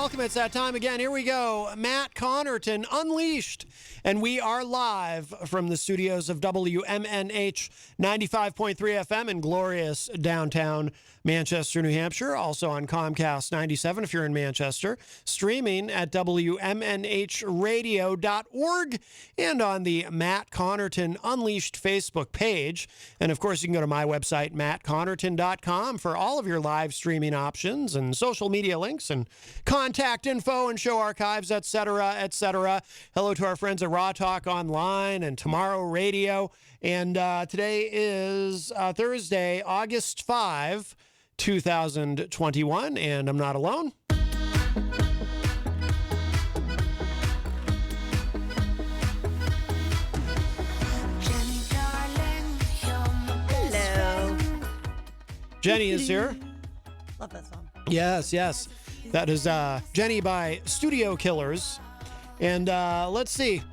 welcome. It's that time again. Here we go. Matt Connarton, Unleashed. And we are live from the studios of WMNH 95.3 FM in glorious downtown Manchester, New Hampshire. Also on Comcast 97 if you're in Manchester. Streaming at WMNHradio.org and on the Matt Connarton Unleashed Facebook page. And of course, you can go to my website, mattconnerton.com, for all of your live streaming options and social media links and contact info and show archives, etc., etc. Hello to our friends at Raw Talk Online and Tomorrow Radio. And today is Thursday, August 5, 2021, and I'm not alone. Hello. Jenny is here. Love that song. Yes, yes. That is Jenny by Studio Killers. And let's see.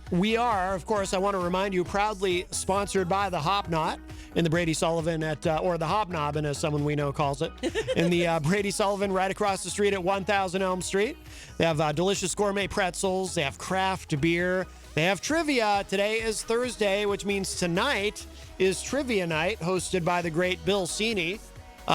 We are, of course, I want to remind you, proudly sponsored by the Hop Knot in the Brady Sullivan or the Hobnobbin, as someone we know calls it, in the Brady Sullivan right across the street at 1000 Elm Street. They have delicious gourmet pretzels. They have craft beer. They have trivia. Today is Thursday, which means tonight is trivia night, hosted by the great Bill Cini,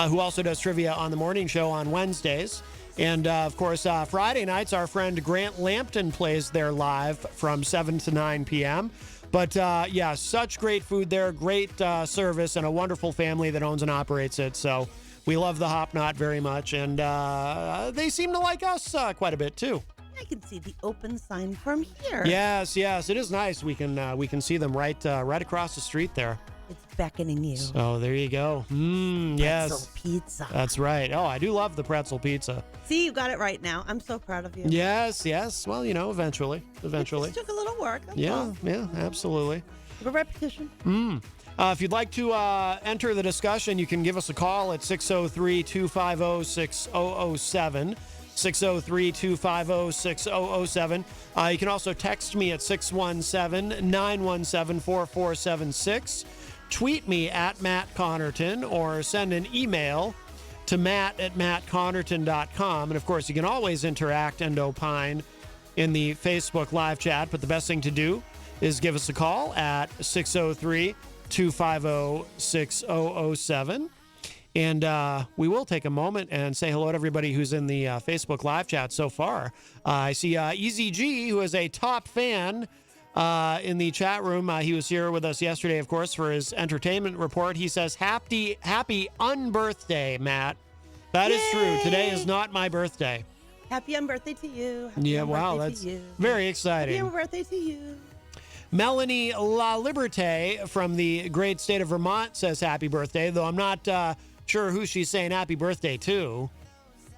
who also does trivia on the morning show on Wednesdays. And, of course, Friday nights, our friend Grant Lampton plays there live from 7 to 9 p.m. But, yeah, such great food there, great service, and a wonderful family that owns and operates it. So we love the Hop Knot very much, and they seem to like us quite a bit, too. I can see the open sign from here. Yes, yes, it is nice. We can see them right across the street there. It's beckoning you. Oh, there you go. Yes. Pretzel pizza. That's right. Oh, I do love the pretzel pizza. See, you got it right now. I'm so proud of you. Yes, yes. Well, you know, eventually. It just took a little work. Yeah, yeah, absolutely. A repetition. If you'd like to enter the discussion, you can give us a call at 603-250-6007. 603-250-6007. You can also text me at 617-917-4476. Tweet me at Matt Connarton or send an email to matt@mattconnerton.com. And of course, you can always interact and opine in the Facebook live chat. But the best thing to do is give us a call at 603-250-6007. And we will take a moment and say hello to everybody who's in the Facebook live chat so far. I see Easy G, who is a top fan in the chat room. He was here with us yesterday, of course, for his entertainment report. He says, happy unbirthday, Matt. That is true. Today is not my birthday. Happy unbirthday to you. Happy wow, that's very exciting. Happy birthday to you. Melanie La Liberté from the great state of Vermont says happy birthday, though I'm not sure who she's saying happy birthday to.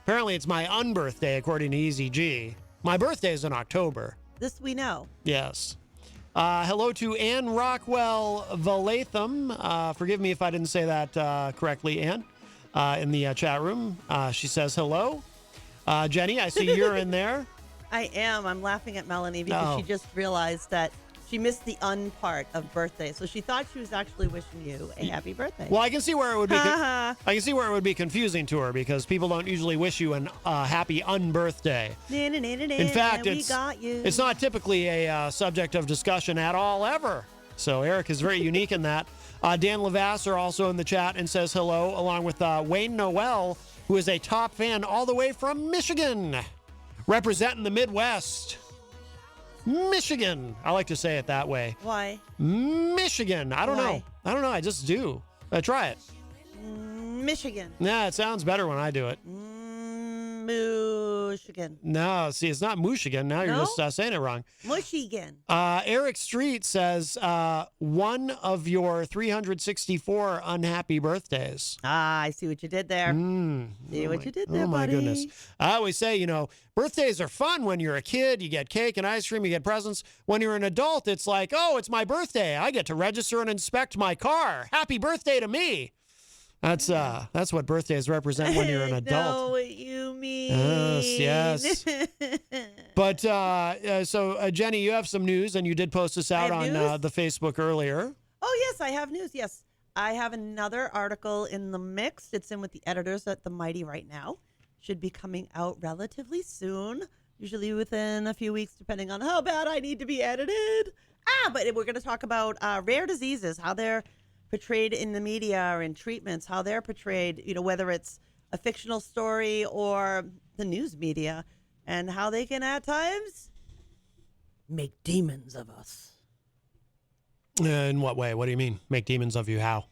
Apparently it's my unbirthday, according to Easy G. My birthday is in October. This we know. Yes. Hello to Ann Rockwell Valatham. Forgive me if I didn't say that correctly, Ann, in the chat room. She says hello. Jenny, I see you're in there. I am. I'm laughing at Melanie because she just realized that she missed the part of birthday, so she thought she was actually wishing you a happy birthday. Well, I can see where it would be. I can see where it would be confusing to her because people don't usually wish you a happy unbirthday. In fact, it's not typically a subject of discussion at all ever. So Eric is very unique in that. Dan Levasseur also in the chat and says hello, along with Wayne Noel, who is a top fan all the way from Michigan, representing the Midwest. Michigan. I like to say it that way. Why? Michigan. I don't know. I just do. Try it. Michigan. Yeah, it sounds better when I do it. Michigan. No, see, it's not Michigan. Now you're just saying it wrong. Michigan. Eric Street says, one of your 364 unhappy birthdays. I see what you did there. See what you did there, my buddy. Goodness. I always say, birthdays are fun when you're a kid. You get cake and ice cream, you get presents. When you're an adult, it's like, oh, it's my birthday. I get to register and inspect my car. Happy birthday to me. That's what birthdays represent when you're an adult. I know what you mean. Yes. But so Jenny, you have some news, and you did post this out on the Facebook earlier. Oh yes, I have news. Yes, I have another article in the mix. It's in with the editors at the Mighty right now, should be coming out relatively soon, usually within a few weeks, depending on how bad I need to be edited. But we're going to talk about rare diseases, how they're portrayed in the media or in treatments, how they're portrayed, whether it's a fictional story or the news media, and how they can at times make demons of us. In what way? What do you mean? Make demons of you? How?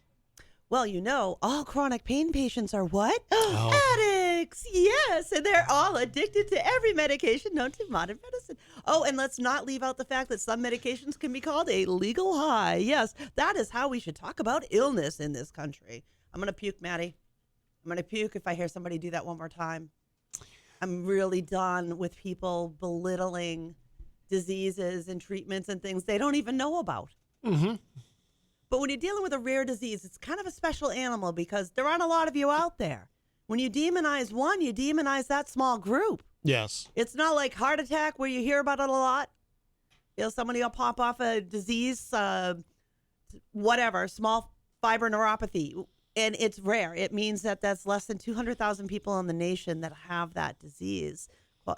Well, all chronic pain patients are what? Oh. Addicts. Yes, and they're all addicted to every medication known to modern medicine. Oh, and let's not leave out the fact that some medications can be called a legal high. Yes, that is how we should talk about illness in this country. I'm going to puke, Maddie. I'm going to puke if I hear somebody do that one more time. I'm really done with people belittling diseases and treatments and things they don't even know about. Mm-hmm. But when you're dealing with a rare disease, it's kind of a special animal because there aren't a lot of you out there. When you demonize one, you demonize that small group. Yes. It's not like heart attack where you hear about it a lot. Somebody will pop off a disease, whatever, small fiber neuropathy, and it's rare. It means that that's less than 200,000 people in the nation that have that disease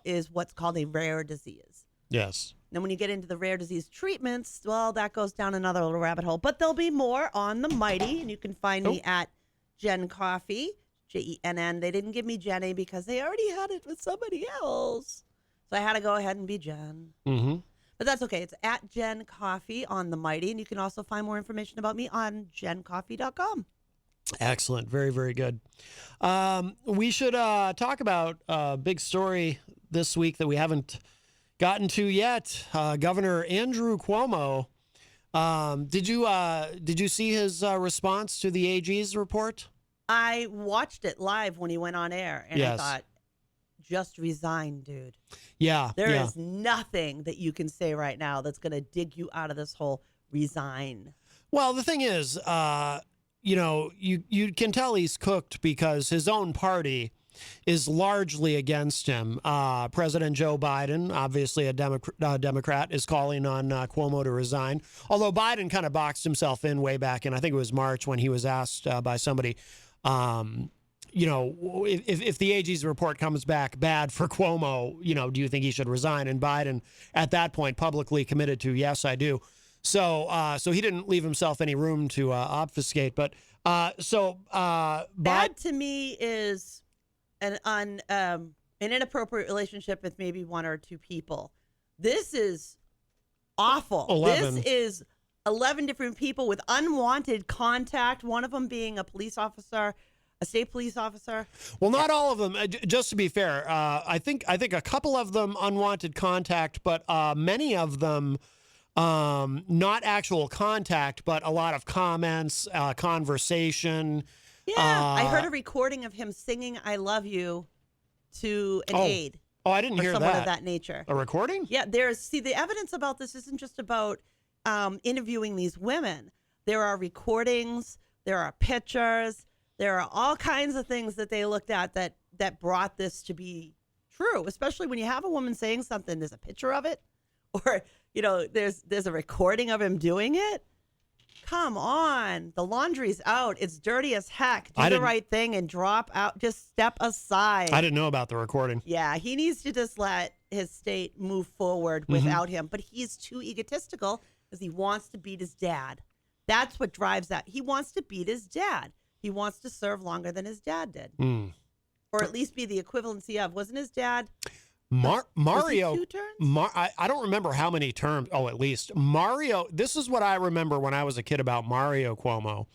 is what's called a rare disease. Yes. And when you get into the rare disease treatments, well, that goes down another little rabbit hole. But there'll be more on the Mighty, and you can find me at Jen Coffee, Jenn. They didn't give me Jenny because they already had it with somebody else. So I had to go ahead and be Jen. Mm-hmm. But that's okay. It's at Jen Coffee on the Mighty, and you can also find more information about me on jencoffee.com. Excellent. Very, very good. We should talk about a big story this week that we haven't gotten to yet. Governor Andrew Cuomo. Did you see his response to the AG's report? I watched it live when he went on air, and Yes. I thought, just resign, dude. Yeah. There is nothing that you can say right now that's going to dig you out of this whole resign. Well, the thing is, you can tell he's cooked because his own party is largely against him. President Joe Biden, obviously a Democrat, is calling on Cuomo to resign. Although Biden kind of boxed himself in way back in, I think it was March, when he was asked by somebody, if the AG's report comes back bad for Cuomo, do you think he should resign? And Biden, at that point, publicly committed to, yes, I do. So he didn't leave himself any room to obfuscate. But bad to me is an inappropriate relationship with maybe one or two people. This is awful. 11. This is 11 different people with unwanted contact, one of them being a police officer, a state police officer. Well, not all of them. Just to be fair, I think a couple of them unwanted contact, but many of them not actual contact, but a lot of comments, conversation. Yeah, I heard a recording of him singing "I Love You" to an aide. Oh, I didn't hear that. Or someone of that nature. A recording? Yeah, the evidence about this isn't just about interviewing these women. There are recordings, there are pictures, there are all kinds of things that they looked at that brought this to be true, especially when you have a woman saying something, there's a picture of it, or, there's a recording of him doing it. Come on. The laundry's out. It's dirty as heck. Do the right thing and drop out. Just step aside. I didn't know about the recording. Yeah, he needs to just let his state move forward without him. But he's too egotistical because he wants to beat his dad. That's what drives that. He wants to beat his dad. He wants to serve longer than his dad did. Or at least be the equivalency of. Wasn't his dad... Mario, 2 terms? I don't remember how many terms. Oh, at least Mario. This is what I remember when I was a kid about Mario Cuomo.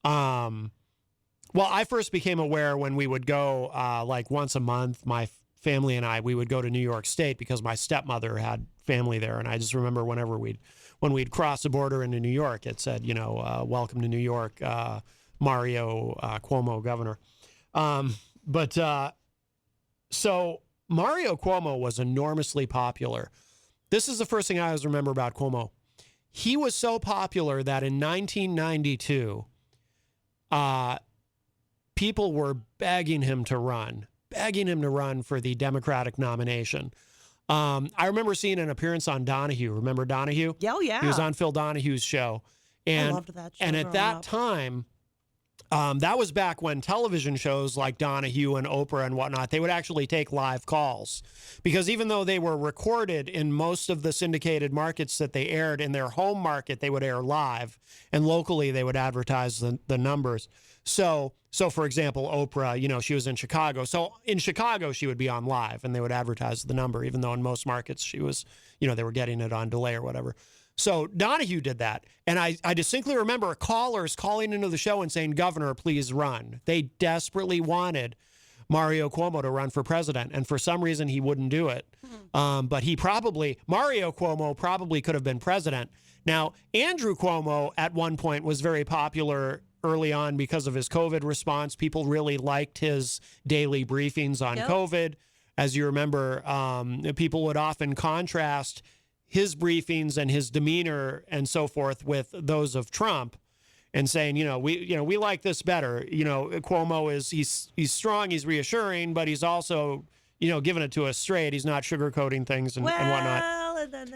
Well, I first became aware when we would go like once a month. My family and we would go to New York State because my stepmother had family there, and I just remember when we'd cross the border into New York, it said, "Welcome to New York, Mario Cuomo, governor." So Mario Cuomo was enormously popular. This is the first thing I always remember about Cuomo. He was so popular that in 1992, people were begging him to run for the Democratic nomination. I remember seeing an appearance on Donahue. Remember Donahue? Oh, yeah. He was on Phil Donahue's show. And, I loved that show and at that up. time, That was back when television shows like Donahue and Oprah and whatnot, they would actually take live calls, because even though they were recorded in most of the syndicated markets that they aired, in their home market, they would air live, and locally they would advertise the numbers. So for example, Oprah, she was in Chicago. So in Chicago, she would be on live and they would advertise the number, even though in most markets she was, they were getting it on delay or whatever. So Donahue did that. And I distinctly remember callers calling into the show and saying, "Governor, please run." They desperately wanted Mario Cuomo to run for president. And for some reason, he wouldn't do it. But Mario Cuomo probably could have been president. Now, Andrew Cuomo at one point was very popular early on because of his COVID response. People really liked his daily briefings on COVID. As you remember, people would often contrast his briefings and his demeanor and so forth with those of Trump, and saying, we like this better. Cuomo he's strong, he's reassuring, but he's also, giving it to us straight. He's not sugarcoating things and whatnot.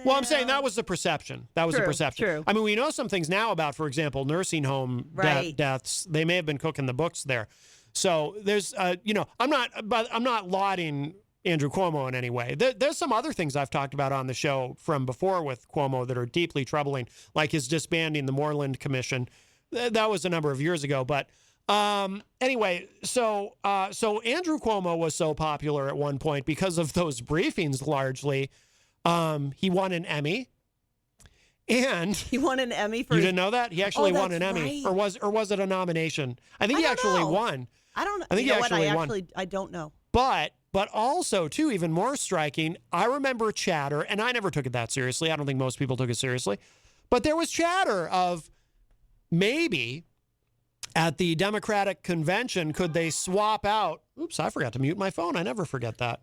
Well, I'm saying that was the perception. That was the perception. True. I mean, we know some things now about, for example, nursing home deaths. They may have been cooking the books there. So there's, I'm not lauding Andrew Cuomo in any way. There's some other things I've talked about on the show from before with Cuomo that are deeply troubling, like his disbanding the Moreland Commission. That was a number of years ago. But anyway, so Andrew Cuomo was so popular at one point because of those briefings largely. He won an Emmy. And he won an Emmy for. You didn't know that? He actually won an Emmy, right. or was it a nomination? I think he actually won. I don't know. I think he actually won. I don't know. But also, too, even more striking, I remember chatter, and I never took it that seriously. I don't think most people took it seriously. But there was chatter of maybe at the Democratic convention, could they swap out? Oops, I forgot to mute my phone. I never forget that.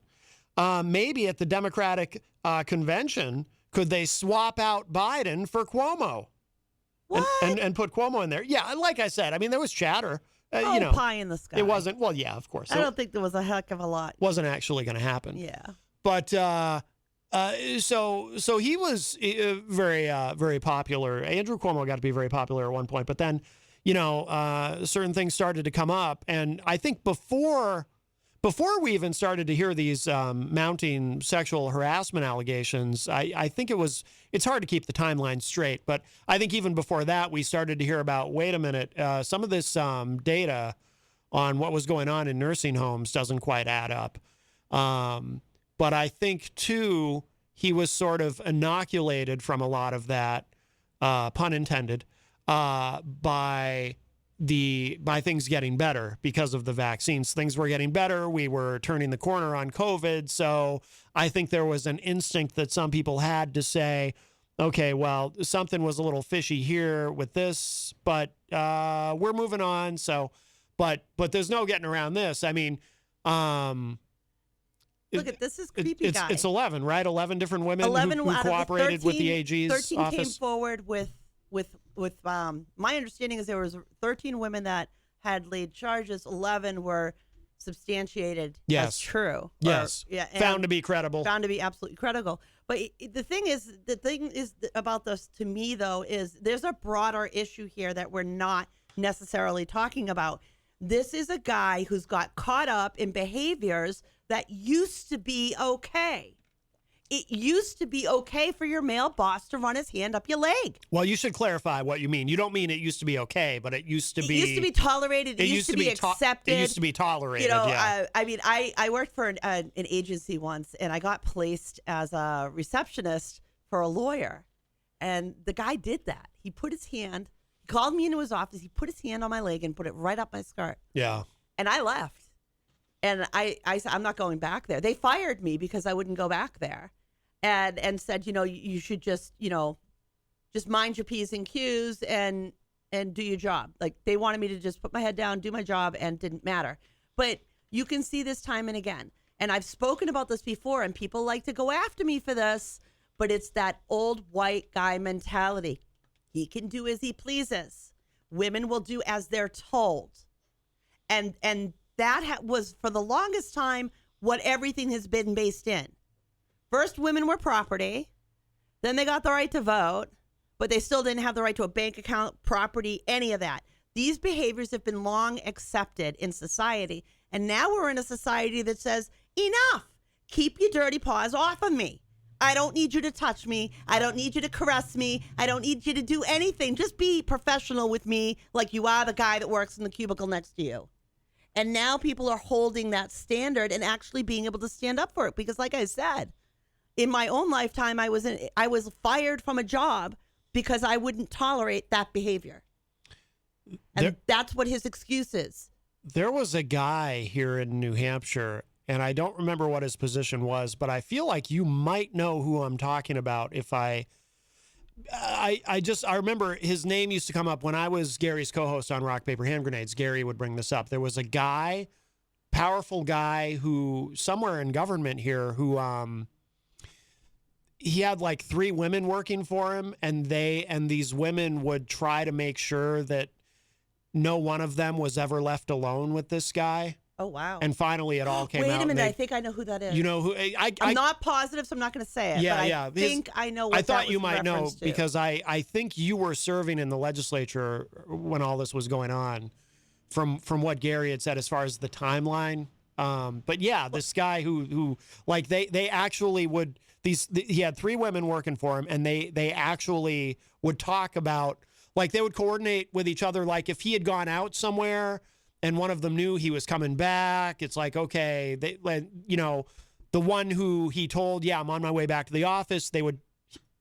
Maybe at the Democratic convention, could they swap out Biden for Cuomo? What? And put Cuomo in there? Yeah, like I said, I mean, there was chatter. Pie in the sky. It wasn't. Well, yeah, of course. I don't think there was a heck of a lot. Wasn't actually going to happen. Yeah. But so he was very popular. Andrew Cuomo got to be very popular at one point. But then, certain things started to come up, and I think before we even started to hear these mounting sexual harassment allegations, I think it's hard to keep the timeline straight, but I think even before that, we started to hear about, wait a minute, some of this data on what was going on in nursing homes doesn't quite add up. But I think, too, he was sort of inoculated from a lot of that, pun intended, by things getting better because of the vaccines. Things were getting better. We were turning the corner on COVID. So I think there was an instinct that some people had to say, okay, well, something was a little fishy here with this, but we're moving on. So, but there's no getting around this. I mean, look at this is creepy guy. It's 11, right? 11 different women who cooperated with the AG's 13 office. Came forward with my understanding is there was 13 women that had laid charges. 11 were substantiated as true. Yes. Found to be credible. Found to be absolutely credible. But the thing is about this to me, though, is there's a broader issue here that we're not necessarily talking about. This is a guy who's got caught up in behaviors that used to be okay. It used to be okay for your male boss to run his hand up your leg. Well, you should clarify what you mean. You don't mean it used to be okay, but it used to be... It used to be tolerated. It used to be accepted. It used to be tolerated, I worked for an agency once, and I got placed as a receptionist for a lawyer. And the guy did that. He called me into his office, he put his hand on my leg and put it right up my skirt. Yeah. And I left. And I said, I'm not going back there. They fired me because I wouldn't go back there. And said, you should just mind your P's and Q's and do your job. Like, they wanted me to just put my head down, do my job, and didn't matter. But you can see this time and again. And I've spoken about this before, and people like to go after me for this, but it's that old white guy mentality. He can do as he pleases. Women will do as they're told. And that was, for the longest time, what everything has been based in. First, women were property. Then they got the right to vote, but they still didn't have the right to a bank account, property, any of that. These behaviors have been long accepted in society. And now we're in a society that says, enough. Keep your dirty paws off of me. I don't need you to touch me. I don't need you to caress me. I don't need you to do anything. Just be professional with me like you are the guy that works in the cubicle next to you. And now people are holding that standard and actually being able to stand up for it. Because like I said, in my own lifetime, I was fired from a job because I wouldn't tolerate that behavior. And that's what his excuse is. There was a guy here in New Hampshire, and I don't remember what his position was, but I feel like you might know who I'm talking about if I remember his name used to come up when I was Gary's co-host on Rock, Paper, Hand Grenades. Gary would bring this up. There was a guy, powerful guy who somewhere in government here who he had like 3 women working for him, and these women would try to make sure that no one of them was ever left alone with this guy. Oh, wow. And finally it all came out. Wait a minute. I think I know who that is. You know who? I'm not positive, so I'm not going to say it. Yeah, but I think I know what I thought you was might know to. because I think you were serving in the legislature when all this was going on from what Gary had said as far as the timeline. But yeah, this guy who like they actually would he had 3 women working for him, and they actually would talk about, like, they would coordinate with each other. Like if he had gone out somewhere and one of them knew he was coming back, it's like, okay, the one who he told, yeah, I'm on my way back to the office, they would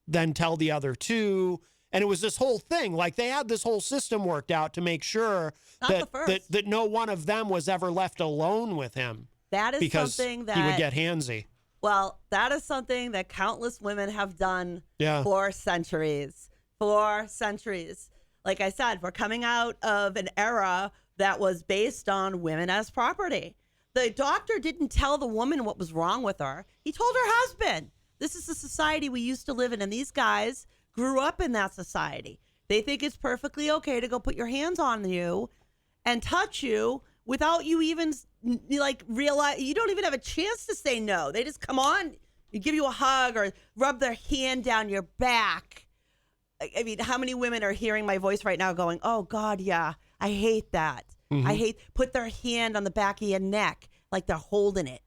then tell the other 2. And it was this whole thing. Like they had this whole system worked out to make sure that no one of them was ever left alone with him. That is because something that he would get handsy. Well, that is something that countless women have done for centuries. For centuries. Like I said, we're coming out of an era that was based on women as property. The doctor didn't tell the woman what was wrong with her. He told her husband. This is the society we used to live in, and these guys grew up in that society. They think it's perfectly okay to go put your hands on you and touch you without you even like realize. You don't even have a chance to say no. They just come on, you give you a hug or rub their hand down your back. I mean, how many women are hearing my voice right now going, oh, God, yeah, I hate that. Mm-hmm. I hate, put their hand on the back of your neck like they're holding it,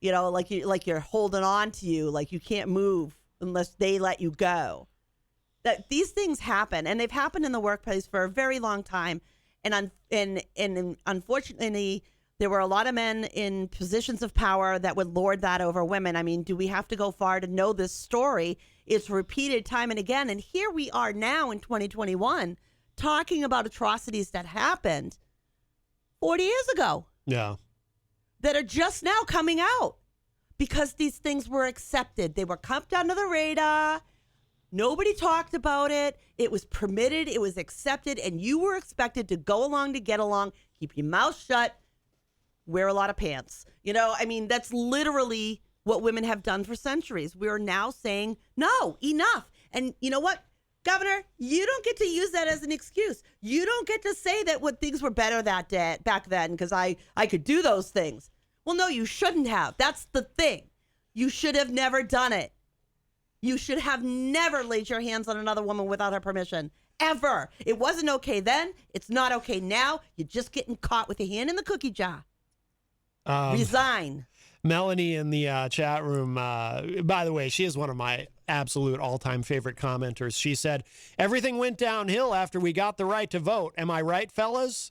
like you're holding on to you, like you can't move unless they let you go. That these things happen, and they've happened in the workplace for a very long time. And unfortunately, there were a lot of men in positions of power that would lord that over women. I mean, do we have to go far to know this story? It's repeated time and again. And here we are now in 2021 talking about atrocities that happened 40 years ago. Yeah. That are just now coming out because these things were accepted. They were kept under the radar. Nobody talked about it. It was permitted. It was accepted. And you were expected to go along to get along, keep your mouth shut, wear a lot of pants. I mean, that's literally what women have done for centuries. We're now saying, no, enough. And you know what, Governor, you don't get to use that as an excuse. You don't get to say that what things were better that day, back then because I could do those things. Well, no, you shouldn't have. That's the thing. You should have never done it. You should have never laid your hands on another woman without her permission. Ever. It wasn't okay then. It's not okay now. You're just getting caught with your hand in the cookie jar. Resign. Melanie in the chat room, by the way, she is one of my absolute all-time favorite commenters. She said, everything went downhill after we got the right to vote. Am I right, fellas?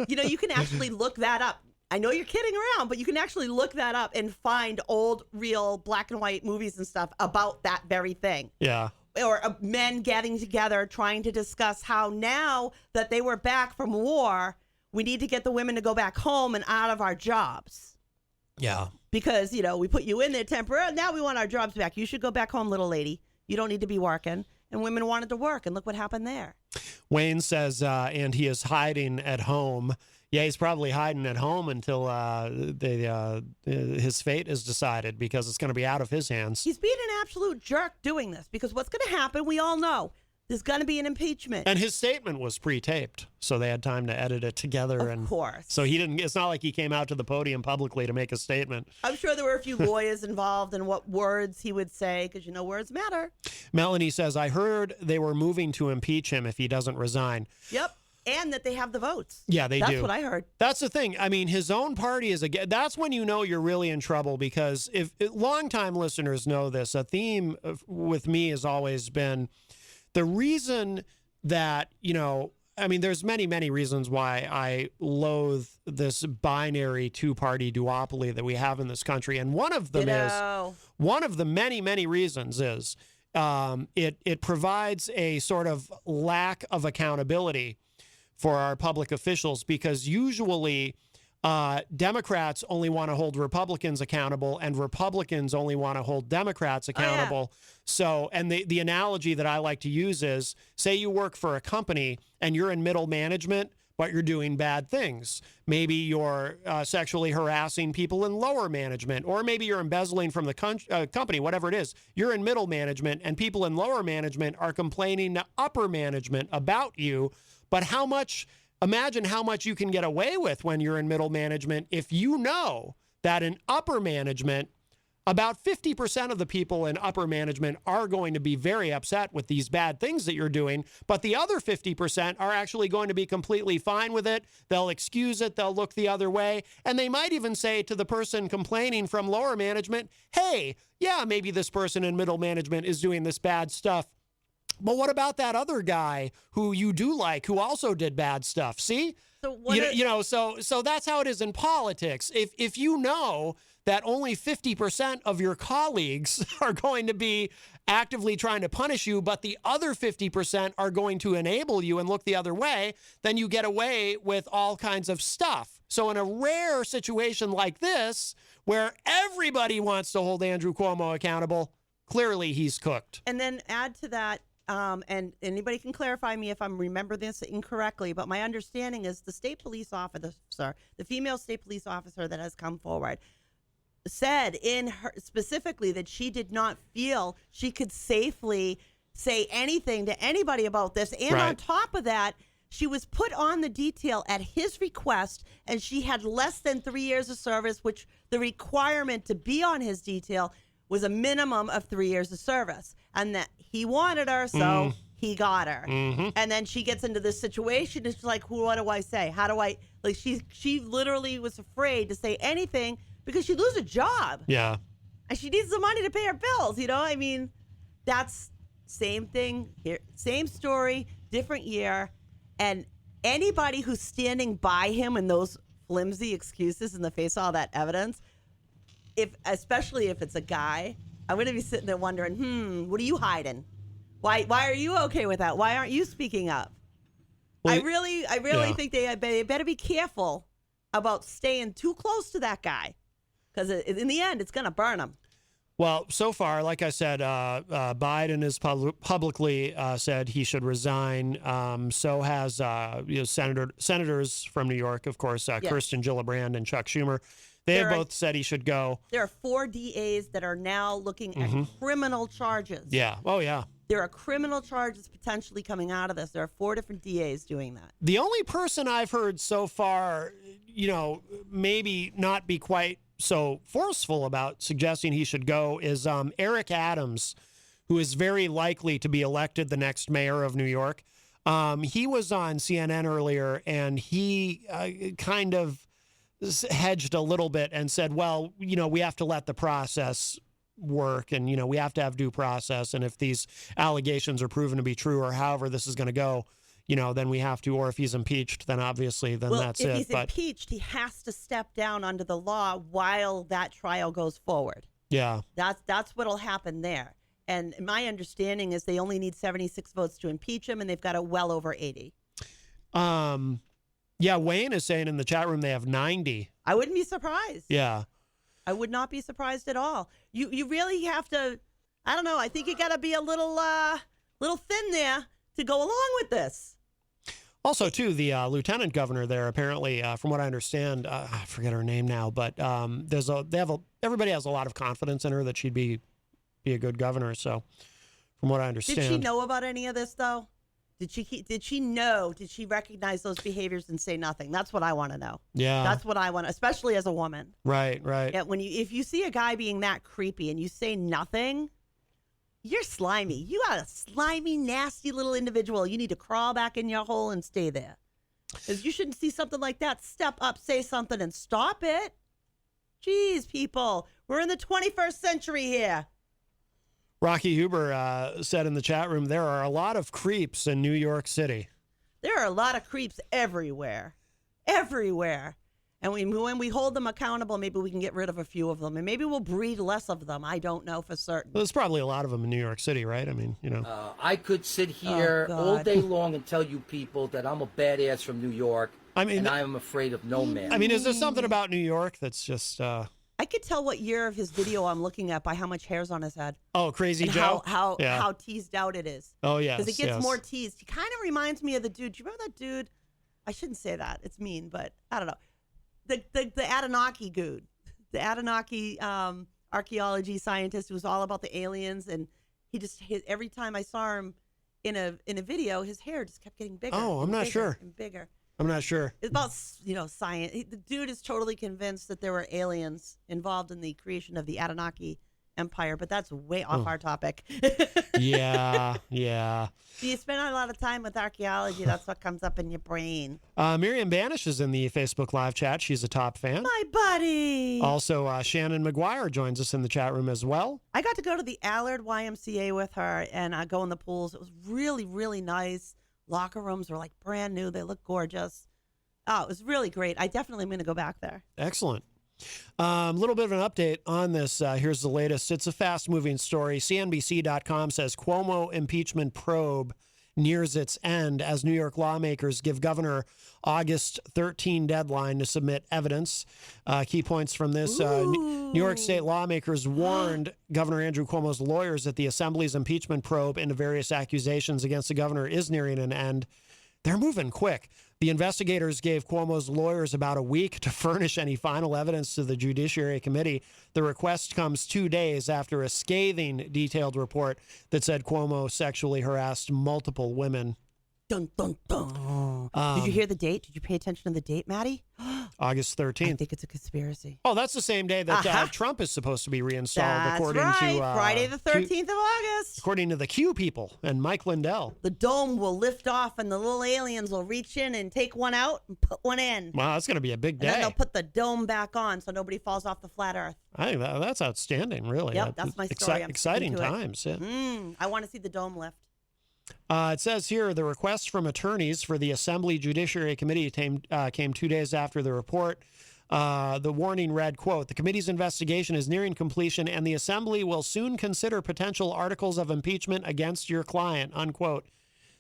You can actually look that up. I know you're kidding around, but you can actually look that up and find old, real black and white movies and stuff about that very thing. Yeah. Or men getting together trying to discuss how now that they were back from war, we need to get the women to go back home and out of our jobs. Yeah. Because, we put you in there temporarily. Now we want our jobs back. You should go back home, little lady. You don't need to be working. And women wanted to work, and look what happened there. Wayne says, and he is hiding at home. Yeah, he's probably hiding at home until his fate is decided because it's going to be out of his hands. He's being an absolute jerk doing this because what's going to happen, we all know. There's going to be an impeachment. And his statement was pre-taped, so they had time to edit it together. Of course. So he didn't. It's not like he came out to the podium publicly to make a statement. I'm sure there were a few lawyers involved in what words he would say, because words matter. Melanie says, I heard they were moving to impeach him if he doesn't resign. Yep. And that they have the votes. Yeah, they do. That's what I heard. That's the thing. I mean, his own party is that's when you know you're really in trouble, because if longtime listeners know this, a theme with me has always been the reason that, I mean, there's many, many reasons why I loathe this binary two-party duopoly that we have in this country. And one of them one of the many, many reasons is it provides a sort of lack of accountability for our public officials, because usually Democrats only want to hold Republicans accountable, and Republicans only want to hold Democrats accountable. So, and the analogy that I like to use is, say you work for a company and you're in middle management, but you're doing bad things. Maybe you're sexually harassing people in lower management, or maybe you're embezzling from the company, whatever it is. You're in middle management, and people in lower management are complaining to upper management about you. But imagine how much you can get away with when you're in middle management if you know that in upper management, about 50% of the people in upper management are going to be very upset with these bad things that you're doing, but the other 50% are actually going to be completely fine with it. They'll excuse it. They'll look the other way. And they might even say to the person complaining from lower management, hey, yeah, maybe this person in middle management is doing this bad stuff, but what about that other guy who you do like, who also did bad stuff? See? So so that's how it is in politics. If you know that only 50% of your colleagues are going to be actively trying to punish you, but the other 50% are going to enable you and look the other way, then you get away with all kinds of stuff. So in a rare situation like this, where everybody wants to hold Andrew Cuomo accountable, clearly he's cooked. And then add to that, and anybody can clarify me if I'm remembering this incorrectly, but my understanding is the state police officer, the female state police officer that has come forward, said specifically that she did not feel she could safely say anything to anybody about this. And on top of that, she was put on the detail at his request, and she had less than 3 years of service, which the requirement to be on his detail was a minimum of 3 years of service, and that he wanted her, so he got her. Mm-hmm. And then she gets into this situation, and she's like, what do I say? How do I, like, she literally was afraid to say anything because she'd lose a job. Yeah. And she needs the money to pay her bills, I mean, that's same thing here, same story, different year. And anybody who's standing by him in those flimsy excuses in the face of all that evidence, especially if it's a guy, I'm going to be sitting there wondering, what are you hiding? Why are you okay with that? Why aren't you speaking up? Well, I really think they better be careful about staying too close to that guy, because in the end, it's going to burn them. Well, so far, like I said, Biden has publicly said he should resign. So has senators from New York, of course, Kirsten Gillibrand and Chuck Schumer. They have both said he should go. There are 4 DAs that are now looking at criminal charges. Yeah. Oh, yeah. There are criminal charges potentially coming out of this. There are 4 different DAs doing that. The only person I've heard so far, maybe not be quite so forceful about suggesting he should go is Eric Adams, who is very likely to be elected the next mayor of New York. He was on CNN earlier, and he kind of hedged a little bit and said, well, we have to let the process work, and, we have to have due process. And if these allegations are proven to be true, or however this is going to go, then we have to, or if he's impeached, then obviously, that's it. If he's impeached, he has to step down under the law while that trial goes forward. Yeah. That's what'll happen there. And my understanding is they only need 76 votes to impeach him, and they've got a well over 80. Yeah, Wayne is saying in the chat room they have 90. I wouldn't be surprised. Yeah. I would not be surprised at all. You really have to, I don't know, I think you got to be a little thin there to go along with this. Also, too, the lieutenant governor there, apparently, from what I understand, I forget her name now, but everybody has a lot of confidence in her that she'd be a good governor. So, from what I understand. Did she know about any of this, though? Did she know? Did she recognize those behaviors and say nothing? That's what I want to know. Yeah. That's what I want, especially as a woman. Right. Yeah, if you see a guy being that creepy and you say nothing, you're slimy. You are a slimy, nasty little individual. You need to crawl back in your hole and stay there. Because you shouldn't see something like that. Step up, say something, and stop it. Jeez, people. We're in the 21st century here. Rocky Huber said in the chat room, there are a lot of creeps in New York City. There are a lot of creeps everywhere. Everywhere. And when we hold them accountable, maybe we can get rid of a few of them. And maybe we'll breed less of them. I don't know for certain. Well, there's probably a lot of them in New York City, right? I mean, I could sit here all day long and tell you people that I'm a badass from New York, and I am afraid of no man. I mean, is there something about New York that's just... I could tell what year of his video I'm looking at by how much hair's on his head. Oh, Crazy and Joe? How teased out it is. Oh, yes. Because it gets more teased. He kind of reminds me of the dude. Do you remember that dude? I shouldn't say that. It's mean, but I don't know. The Anunnaki dude. The Anunnaki archaeology scientist who was all about the aliens. And every time I saw him in a video, his hair just kept getting bigger. Oh, I'm not sure. And bigger. I'm not sure. It's about, science. The dude is totally convinced that there were aliens involved in the creation of the Anunnaki empire, but that's way off our topic. Yeah. You spend a lot of time with archaeology. That's what comes up in your brain. Miriam Banish is in the Facebook live chat. She's a top fan. My buddy. Also, Shannon McGuire joins us in the chat room as well. I got to go to the Allard YMCA with her and go in the pools. It was really, really nice. Locker rooms were like brand new. They look gorgeous. Oh, it was really great. I definitely am going to go back there. Excellent. A little bit of an update on this. Here's the latest. It's a fast-moving story. CNBC.com says Cuomo impeachment probe nears its end as New York lawmakers give Governor August 13 deadline to submit evidence. Key points from this. New York State lawmakers warned Governor Andrew Cuomo's lawyers that the Assembly's impeachment probe into various accusations against the governor is nearing an end. They're moving quick. The investigators gave Cuomo's lawyers about a week to furnish any final evidence to the Judiciary Committee. The request comes 2 days after a scathing, detailed report that said Cuomo sexually harassed multiple women. Dun, dun, dun. Did you hear the date? Did you pay attention to the date, Maddie? August 13th. I think it's a conspiracy. Oh, that's the same day that Trump is supposed to be reinstalled, That's according right. to Friday the 13th of August. According to the Q people and Mike Lindell. The dome will lift off and the little aliens will reach in and take one out and put one in. Wow, that's going to be a big day. And then they'll put the dome back on so nobody falls off the flat earth. I think that's outstanding, really. Yep, that's my story. Exciting times. Yeah. I want to see the dome lift. It says here the request from attorneys for the Assembly Judiciary Committee came 2 days after the report. The warning read, quote, "The committee's investigation is nearing completion and the Assembly will soon consider potential articles of impeachment against your client," unquote.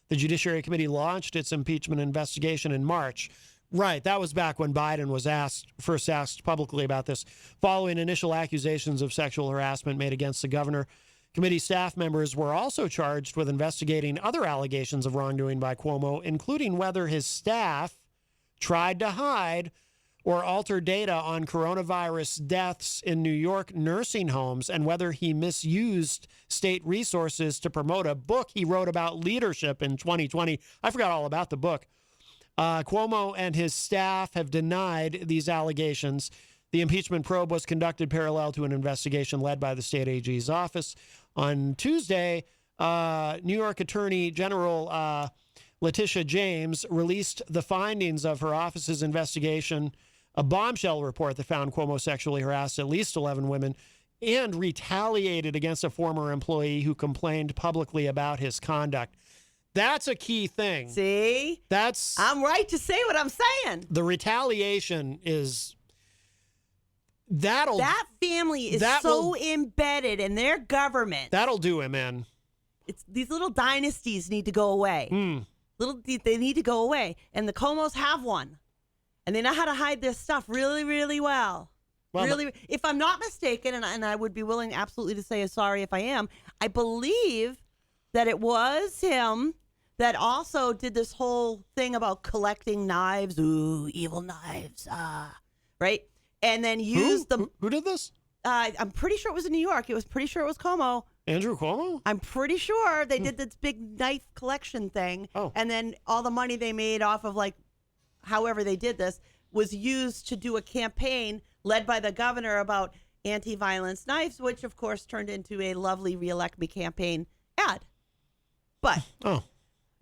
The Judiciary Committee launched its impeachment investigation in March. Right, that was back when Biden was first asked publicly about this, following initial accusations of sexual harassment made against the governor. Committee staff members were also charged with investigating other allegations of wrongdoing by Cuomo, including whether his staff tried to hide or alter data on coronavirus deaths in New York nursing homes and whether he misused state resources to promote a book he wrote about leadership in 2020. I forgot all about the book. Cuomo and his staff have denied these allegations. The impeachment probe was conducted parallel to an investigation led by the state AG's office. On Tuesday, New York Attorney General Letitia James released the findings of her office's investigation, a bombshell report that found Cuomo sexually harassed at least 11 women and retaliated against a former employee who complained publicly about his conduct. That's a key thing. See? I'm right to say what I'm saying. The retaliation is... That family is embedded in their government. That'll do him in. These little dynasties need to go away. They need to go away. And the Cuomos have one. And they know how to hide their stuff really, really well. If I'm not mistaken, and I would be willing absolutely to say sorry if I am, I believe that it was him that also did this whole thing about collecting knives. Ooh, evil knives. Right? And then used them. Who did this? I'm pretty sure it was in New York. It was pretty sure it was Cuomo. Andrew Cuomo? I'm pretty sure they did this big knife collection thing. Oh. And then all the money they made off of however they did this was used to do a campaign led by the governor about anti-violence knives, which of course turned into a lovely reelect me campaign ad. But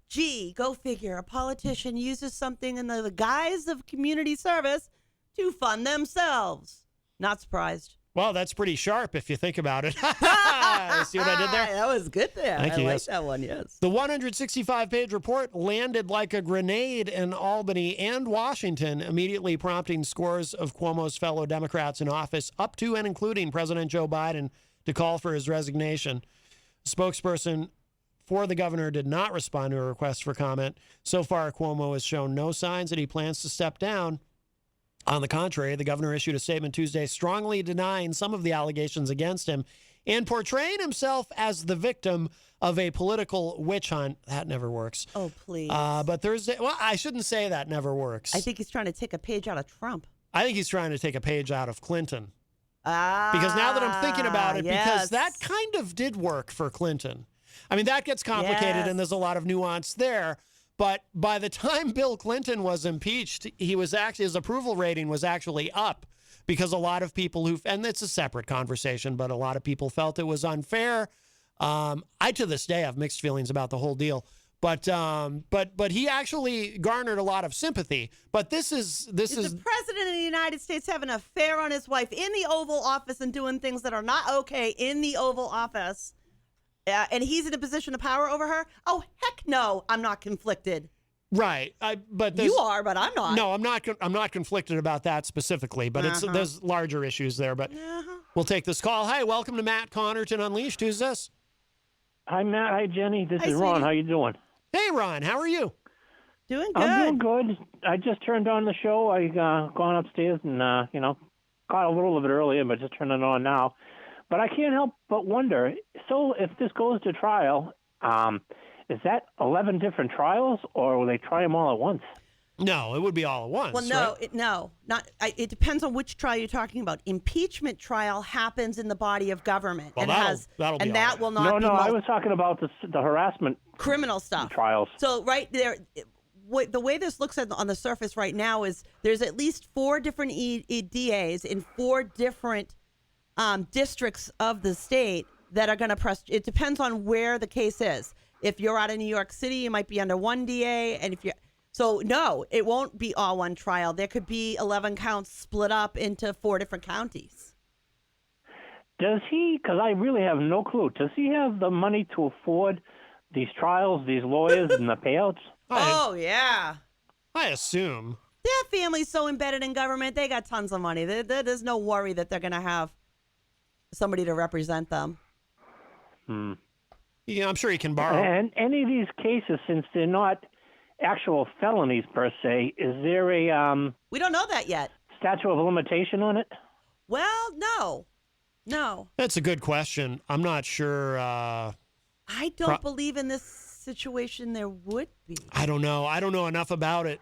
Gee, go figure. A politician uses something in the guise of community service to fund themselves. Not surprised. Well, that's pretty sharp if you think about it. See what I did there? That was good there. Thank you, I like yes. that one, yes. The 165-page report landed like a grenade in Albany and Washington, immediately prompting scores of Cuomo's fellow Democrats in office, up to and including President Joe Biden, to call for his resignation. A spokesperson for the governor did not respond to a request for comment. So far, Cuomo has shown no signs that he plans to step down. On the contrary, the governor issued a statement Tuesday strongly denying some of the allegations against him and portraying himself as the victim of a political witch hunt. That never works. Oh, please. But Thursday, well, I shouldn't say that never works. I think he's trying to take a page out of Trump. I think he's trying to take a page out of Clinton. Because now that I'm thinking about it, because that kind of did work for Clinton. I mean, that gets complicated and there's a lot of nuance there. But by the time Bill Clinton was impeached, his approval rating was actually up because a lot of people and it's a separate conversation, but a lot of people felt it was unfair. I, to this day, have mixed feelings about the whole deal. But he actually garnered a lot of sympathy. But this is the president of the United States having an affair on his wife in the Oval Office and doing things that are not okay in the Oval Office. And he's in a position of power over her? Oh, heck no, I'm not conflicted. Right. But you are, but I'm not. No, I'm not conflicted about that specifically, but there's larger issues there. But we'll take this call. Hi, welcome to Matt Connarton Unleashed. Who's this? Hi, Matt. Hi, Jenny. This is Ron. Sweetie. How you doing? Hey, Ron. How are you? Doing good. I'm doing good. I just turned on the show. I gone upstairs and caught a little of it earlier, but just turned it on now. But I can't help but wonder, so if this goes to trial, is that 11 different trials, or will they try them all at once? No, it would be all at once. Well, no, right? it depends on which trial you're talking about. Impeachment trial happens in the body of government, well, that will not. No, I was talking about the harassment criminal stuff trials. So right there, the way this looks on the surface right now is there's at least 4 different DAs in 4 different districts of the state that are going to press. It depends on where the case is. If you're out of New York City, you might be under one DA, and no, it won't be all one trial. There could be 11 counts split up into 4 different counties. Does he? Because I really have no clue. Does he have the money to afford these trials, these lawyers, and the payouts? Oh yeah, I assume their family's so embedded in government, they got tons of money. There's no worry that they're going to have somebody to represent them. Yeah, I'm sure he can borrow. And any of these cases, since they're not actual felonies per se, is there a we don't know that yet. Statute of limitation on it? Well, no. That's a good question. I'm not sure. I don't believe in this situation there would be. I don't know. I don't know enough about it.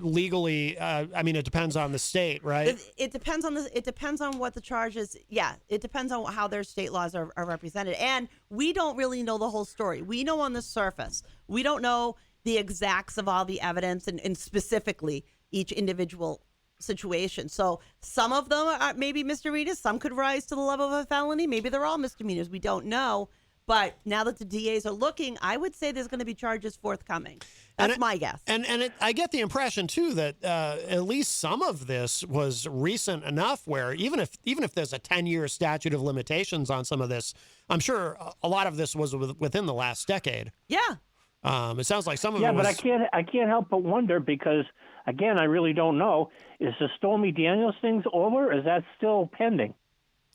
Legally, I mean, it depends on the state, right? It depends on It depends on what the charge is. Yeah, it depends on how their state laws are represented, and we don't really know the whole story. We know on the surface. We don't know the exacts of all the evidence and specifically each individual situation. So some of them are maybe misdemeanors. Some could rise to the level of a felony. Maybe they're all misdemeanors. We don't know. But now that the DAs are looking, I would say there's going to be charges forthcoming. That's my guess. I get the impression too that at least some of this was recent enough where even if there's a 10-year statute of limitations on some of this, I'm sure a lot of this was within the last decade. Yeah. It sounds like some of it was... Yeah, but I can't help but wonder because, again, I really don't know. Is the Stormy Daniels thing's over? Is that still pending?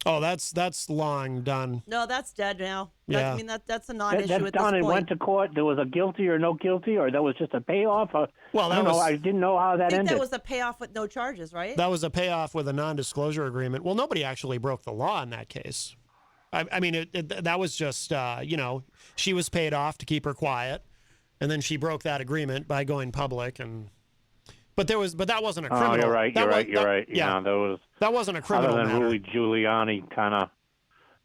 Oh, that's long done. No, that's dead now. Yeah. I mean, that's a non-issue that's at done. this It point. went to court. There was a guilty or no guilty, or that was just a payoff. Well, I don't know. I didn't know how that ended. That was a payoff with no charges, right? That was a payoff with a non-disclosure agreement. Well, nobody actually broke the law in that case. I mean, that was just, she was paid off to keep her quiet, and then she broke that agreement by going public. But that wasn't a criminal. Oh, you're right. You're right. Yeah, that wasn't a criminal other than matter. Rudy Giuliani kind of,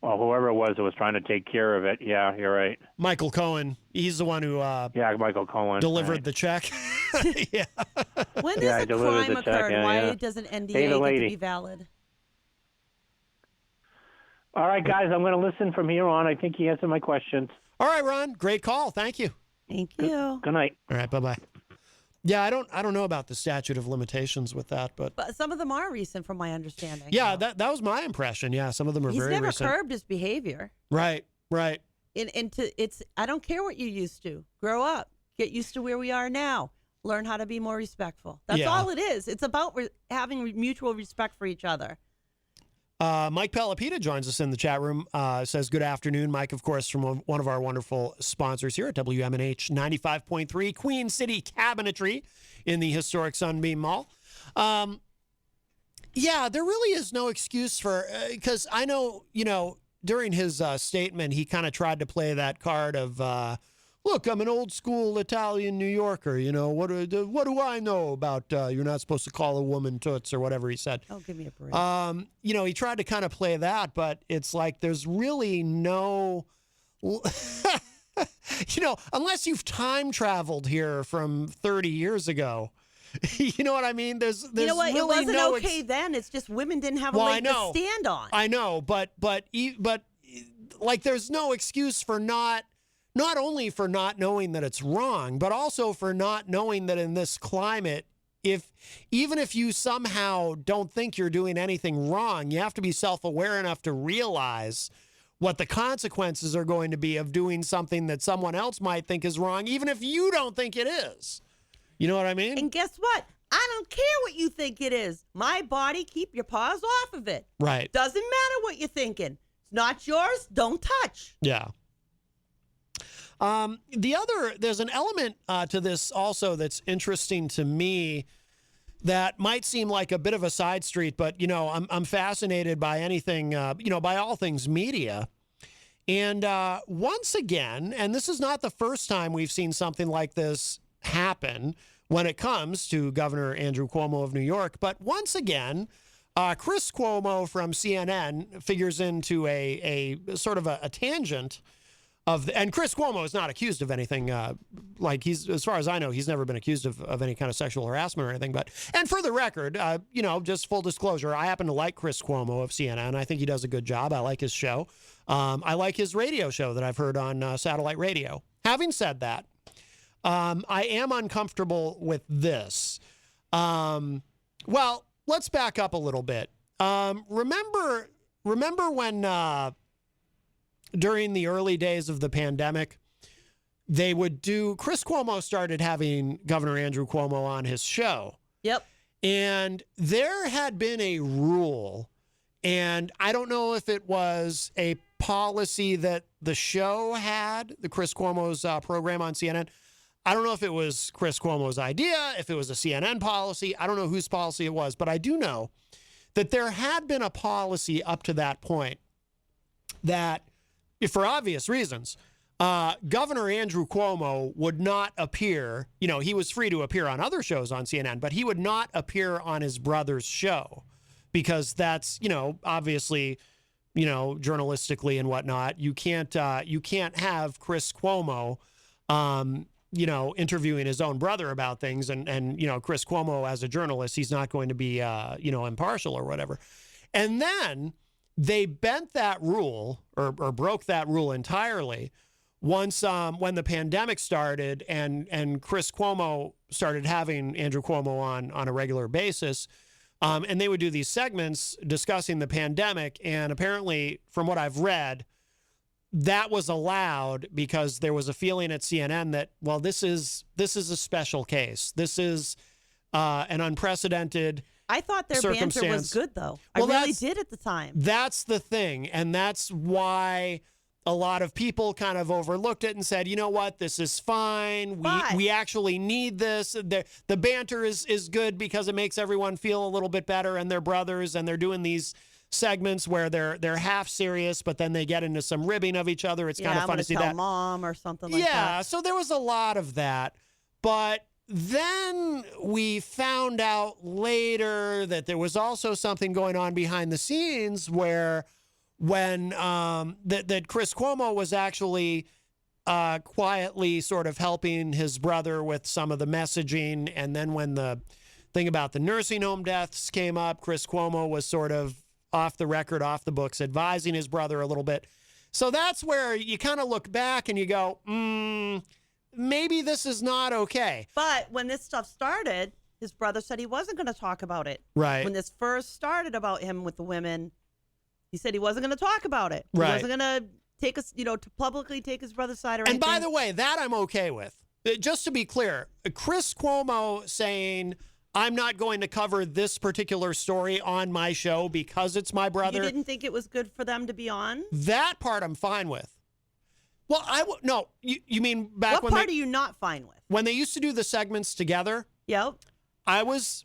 or whoever it was that was trying to take care of it. Yeah, you're right. Michael Cohen, he's the one who Michael Cohen delivered the check. Yeah. When does a crime occur? Why does an NDA get to be valid? All right, guys, I'm going to listen from here on. I think he answered my questions. All right, Ron. Great call. Thank you. Thank you. Good night. All right, bye-bye. Yeah, I don't know about the statute of limitations with that, but some of them are recent, from my understanding. yeah, that was my impression. Yeah, some of them are He's very never recent. curbed his behavior. Right. It's I don't care what you used to. Grow up. Get used to where we are now. Learn how to be more respectful. That's all it is. It's about having mutual respect for each other. Mike Pelopita joins us in the chat room. Says, good afternoon. Mike, of course, from one of our wonderful sponsors here at WMNH 95.3, Queen City Cabinetry in the historic Sunbeam Mall. Yeah, there really is no excuse for, because I know, during his statement, he kind of tried to play that card of, look, I'm an old school Italian New Yorker. What do I know about you're not supposed to call a woman toots or whatever he said. Oh, give me a break. He tried to kind of play that, but it's like there's really no, unless you've time traveled here from 30 years ago. You know what I mean? There's you know what? Really it wasn't okay then. It's just women didn't have a leg to stand on. I know, but like there's no excuse for not only for not knowing that it's wrong, but also for not knowing that in this climate, even if you somehow don't think you're doing anything wrong, you have to be self-aware enough to realize what the consequences are going to be of doing something that someone else might think is wrong, even if you don't think it is. You know what I mean? And guess what? I don't care what you think it is. My body, keep your paws off of it. Right. Doesn't matter what you're thinking. It's not yours. Don't touch. Yeah. There's an element to this also that's interesting to me that might seem like a bit of a side street, but, I'm fascinated by anything, by all things media. And once again, and this is not the first time we've seen something like this happen when it comes to Governor Andrew Cuomo of New York, but once again, Chris Cuomo from CNN figures into a sort of a tangent and Chris Cuomo is not accused of anything, as far as I know, he's never been accused of any kind of sexual harassment or anything. And for the record, just full disclosure, I happen to like Chris Cuomo of CNN. I think he does a good job. I like his show. I like his radio show that I've heard on satellite radio. Having said that, I am uncomfortable with this. Well, let's back up a little bit. Remember when during the early days of the pandemic, Chris Cuomo started having Governor Andrew Cuomo on his show. Yep. And there had been a rule, and I don't know if it was a policy that the show had, the Chris Cuomo's program on CNN. I don't know if it was Chris Cuomo's idea, if it was a CNN policy. I don't know whose policy it was, but I do know that there had been a policy up to that point that, for obvious reasons, Governor Andrew Cuomo would not appear. He was free to appear on other shows on CNN, but he would not appear on his brother's show because that's, obviously, journalistically and whatnot. You can't have Chris Cuomo, interviewing his own brother about things. And Chris Cuomo, as a journalist, he's not going to be, impartial or whatever. And then they bent that rule or broke that rule entirely once when the pandemic started and Chris Cuomo started having Andrew Cuomo on a regular basis. And they would do these segments discussing the pandemic. And apparently, from what I've read, that was allowed because there was a feeling at CNN that, well, this is a special case. This is an unprecedented I thought their banter was good, though. I really did at the time. That's the thing. And that's why a lot of people kind of overlooked it and said, you know what, this is fine. We actually need this. The banter is good because it makes everyone feel a little bit better, and they're brothers, and they're doing these segments where they're half serious, but then they get into some ribbing of each other. It's kind of fun to see that. Mom or something like that. Yeah, so there was a lot of that. But then we found out later that there was also something going on behind the scenes where when that Chris Cuomo was actually quietly sort of helping his brother with some of the messaging. And then when the thing about the nursing home deaths came up, Chris Cuomo was sort of off the record, off the books, advising his brother a little bit. So that's where you kind of look back and you go, maybe this is not okay. But when this stuff started, his brother said he wasn't going to talk about it. Right. When this first started about him with the women, he said he wasn't going to talk about it. He Right. wasn't going to take us, to publicly take his brother's side or anything. And by the way, that I'm okay with. Just to be clear, Chris Cuomo saying, I'm not going to cover this particular story on my show because it's my brother. You didn't think it was good for them to be on? That part I'm fine with. Well, no, you mean back what part are you not fine with? When they used to do the segments together? Yep. I was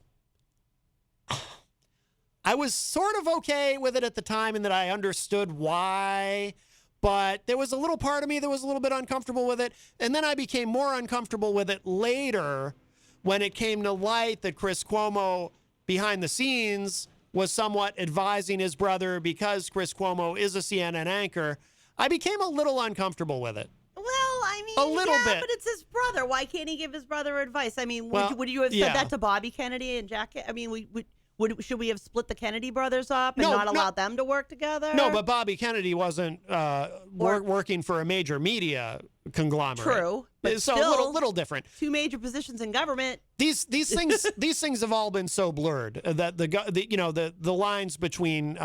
sort of okay with it at the time in that I understood why, but there was a little part of me that was a little bit uncomfortable with it. And then I became more uncomfortable with it later when it came to light that Chris Cuomo, behind the scenes, was somewhat advising his brother because Chris Cuomo is a CNN anchor. I became a little uncomfortable with it. Well, I mean, a little bit. But it's his brother. Why can't he give his brother advice? I mean, Well, would you have said that to Bobby Kennedy and Jack? I mean, should we have split the Kennedy brothers up and not allowed them to work together? No, but Bobby Kennedy wasn't working for a major media conglomerate. True, but so still, a little different. Two major positions in government. These things have all been so blurred that the lines between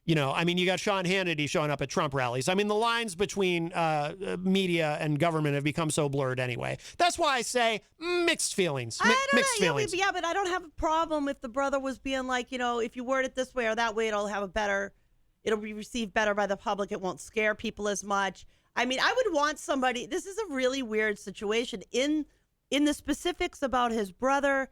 I mean, you got Sean Hannity showing up at Trump rallies. I mean, the lines between media and government have become so blurred anyway. That's why I say mixed feelings. Mixed feelings. Yeah, but I don't have a problem if the brother was being like, if you word it this way or that way, it'll be received better by the public. It won't scare people as much. I mean, I would want somebody. This is a really weird situation in the specifics about his brother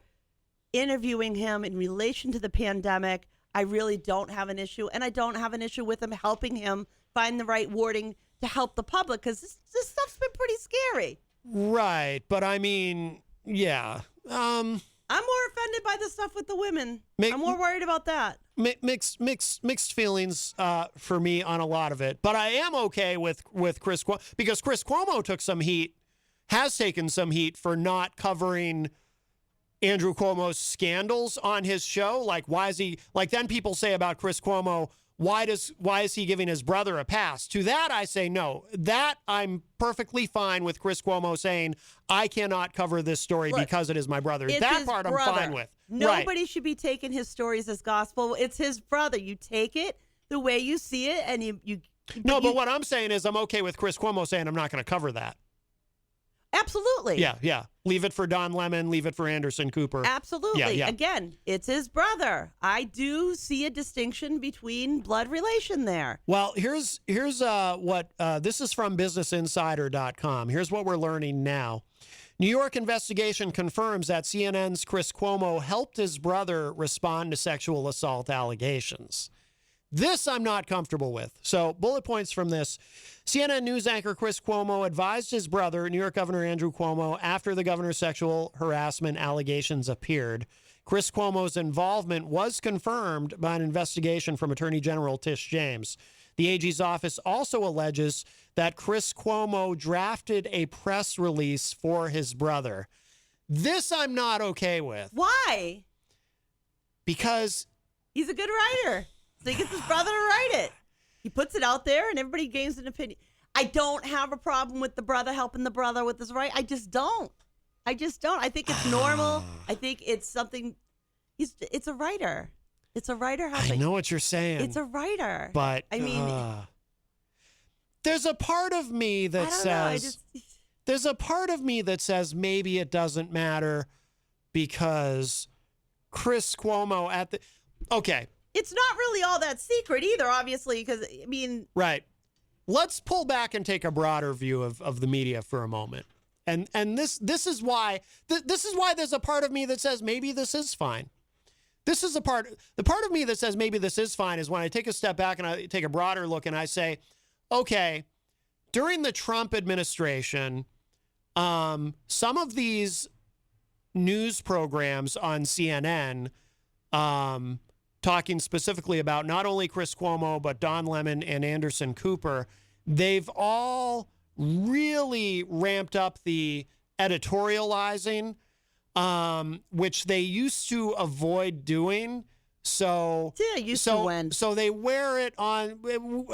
interviewing him in relation to the pandemic. I really don't have an issue, and I don't have an issue with him helping him find the right wording to help the public, because this stuff's been pretty scary. Right, but I mean, yeah. I'm more offended by the stuff with the women. I'm more worried about that. Mixed feelings for me on a lot of it, but I am okay with Chris Cuomo, because Chris Cuomo has taken some heat for not covering Andrew Cuomo's scandals on his show. Like, why is he, like, then people say about Chris Cuomo, why is he giving his brother a pass? To that, I say no. That I'm perfectly fine with Chris Cuomo saying, I cannot cover this story because it is my brother. That part I'm fine with. Nobody should be taking his stories as gospel. It's his brother. You take it the way you see it, and you No, but what I'm saying is I'm okay with Chris Cuomo saying I'm not going to cover that. Absolutely. Yeah. Leave it for Don Lemon. Leave it for Anderson Cooper. Absolutely. Yeah. Again, it's his brother. I do see a distinction between blood relation there. Well, here's what this is from BusinessInsider.com. Here's what we're learning now. New York investigation confirms that CNN's Chris Cuomo helped his brother respond to sexual assault allegations. This I'm not comfortable with. So, bullet points from this. CNN news anchor Chris Cuomo advised his brother, New York Governor Andrew Cuomo, after the governor's sexual harassment allegations appeared. Chris Cuomo's involvement was confirmed by an investigation from Attorney General Tish James. The AG's office also alleges that Chris Cuomo drafted a press release for his brother. This I'm not okay with. Why? Because he's a good writer. So he gets his brother to write it. He puts it out there and everybody gains an opinion. I don't have a problem with the brother helping the brother with his right. I just don't. I think it's normal. I think it's something. It's a writer. It's a writer. I know what you're saying. It's a writer. But I mean, there's a part of me that there's a part of me that says maybe it doesn't matter because Chris Cuomo okay. It's not really all that secret either, obviously, because, I mean... Right. Let's pull back and take a broader view of the media for a moment. And this is why there's a part of me that says maybe this is fine. The part of me that says maybe this is fine is when I take a step back and I take a broader look and I say, okay, during the Trump administration, some of these news programs on CNN, talking specifically about not only Chris Cuomo, but Don Lemon and Anderson Cooper, they've all really ramped up the editorializing, which they used to avoid doing. So to when. So they wear it on.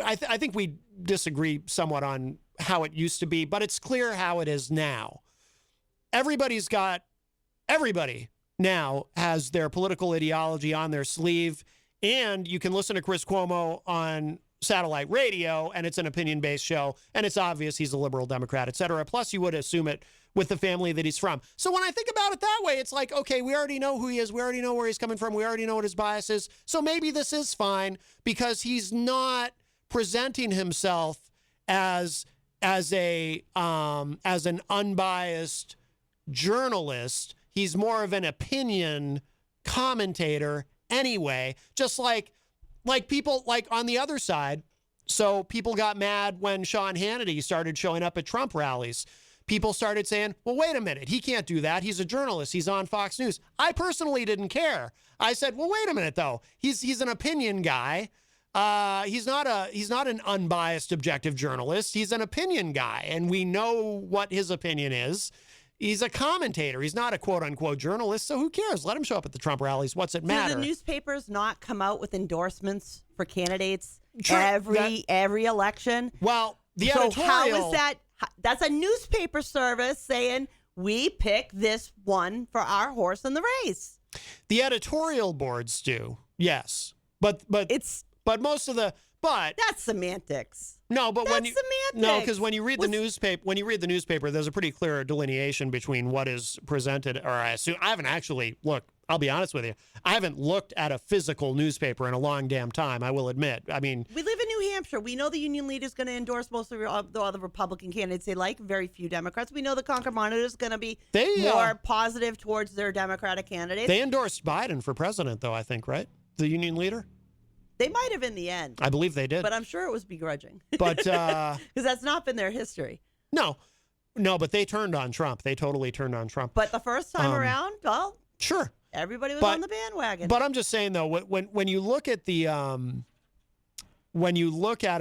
I think we disagree somewhat on how it used to be, but it's clear how it is now. Everybody now has their political ideology on their sleeve, and you can listen to Chris Cuomo on satellite radio, and it's an opinion-based show, and it's obvious he's a liberal Democrat, et cetera. Plus, you would assume it with the family that he's from. So when I think about it that way, it's like, okay, we already know who he is. We already know where he's coming from. We already know what his bias is. So maybe this is fine because he's not presenting himself as an unbiased journalist. He's more of an opinion commentator anyway, just like people like on the other side. So people got mad when Sean Hannity started showing up at Trump rallies. People started saying, well, wait a minute, he can't do that. He's a journalist. He's on Fox News. I personally didn't care. I said, well, wait a minute, though. He's an opinion guy. He's not an unbiased, objective journalist. He's an opinion guy, and we know what his opinion is. He's a commentator. He's not a quote-unquote journalist, so who cares? Let him show up at the Trump rallies. What's it matter? Do the newspapers not come out with endorsements for candidates every election? Well, the so editorial... how is that? That's a newspaper service saying, we pick this one for our horse in the race. The editorial boards do, yes. But most of the... But that's semantics. No, but that's because when you read the newspaper, there's a pretty clear delineation between what is presented. Or I assume I haven't actually looked. I'll be honest with you, I haven't looked at a physical newspaper in a long damn time. I will admit. I mean, we live in New Hampshire. We know the union leader is going to endorse most of the other Republican candidates they like. Very few Democrats. We know the Concord Monitor is going to be more positive towards their Democratic candidates. They endorsed Biden for president, though. I think, right? The union leader. They might have in the end. I believe they did. But I'm sure it was begrudging. But because that's not been their history. No, but they turned on Trump. They totally turned on Trump. But the first time around, well, sure, everybody was on the bandwagon. But I'm just saying though, when you look at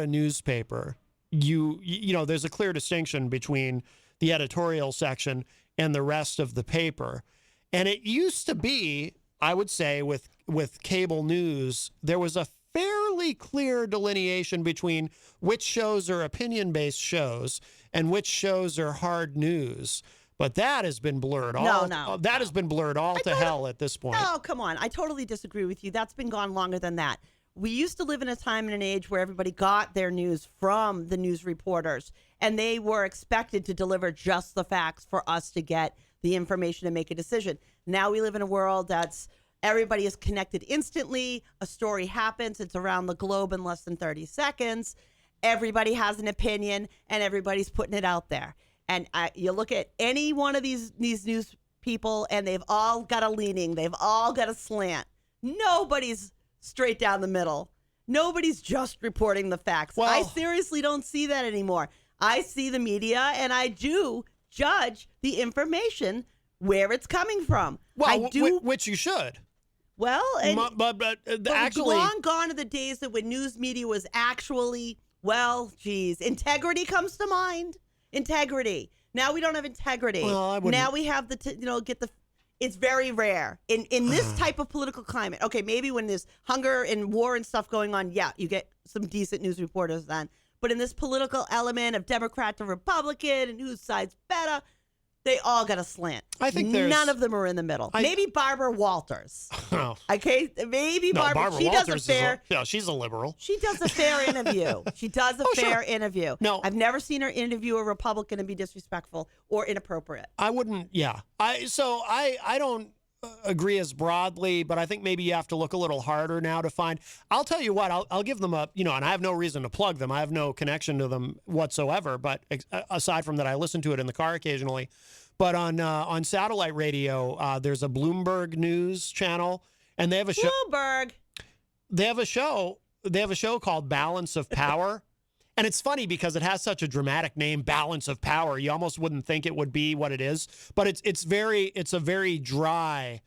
a newspaper, you know, there's a clear distinction between the editorial section and the rest of the paper. And it used to be, I would say, with cable news, there was a fairly clear delineation between which shows are opinion-based shows and which shows are hard news. But that has been blurred. Has been blurred all to hell at this point. No, come on. I totally disagree with you. That's been gone longer than that. We used to live in a time and an age where everybody got their news from the news reporters, and they were expected to deliver just the facts for us to get the information to make a decision. Now we live in a world that's everybody is connected instantly. A story happens. It's around the globe in less than 30 seconds. Everybody has an opinion, and everybody's putting it out there. And you look at any one of these news people, and they've all got a leaning. They've all got a slant. Nobody's straight down the middle. Nobody's just reporting the facts. Well, I seriously don't see that anymore. I see the media, and I do judge the information where it's coming from. Well, I do, which you should. Well, but actually, long gone are the days that when news media was actually, well, geez, integrity comes to mind. Integrity. Now we don't have integrity. Well, now we have it's very rare in this type of political climate. Okay, maybe when there's hunger and war and stuff going on, yeah, you get some decent news reporters then. But in this political element of Democrat to Republican and whose side's better, they all got a slant. I think none of them are in the middle. Maybe Barbara Walters. Oh. Okay, maybe Barbara. She Walters does a fair. She's a liberal. She does a fair interview. She does a fair interview. No, I've never seen her interview a Republican and be disrespectful or inappropriate. I wouldn't. Yeah. I don't agree as broadly, but I think maybe you have to look a little harder now to find. I'll tell you what. I'll give them a. And I have no reason to plug them. I have no connection to them whatsoever. But aside from that, I listen to it in the car occasionally. But on satellite radio, there's a Bloomberg News channel, and they have a show. Bloomberg. They have a show. They have a show called Balance of Power, and it's funny because it has such a dramatic name, Balance of Power. You almost wouldn't think it would be what it is, but it's a very dry,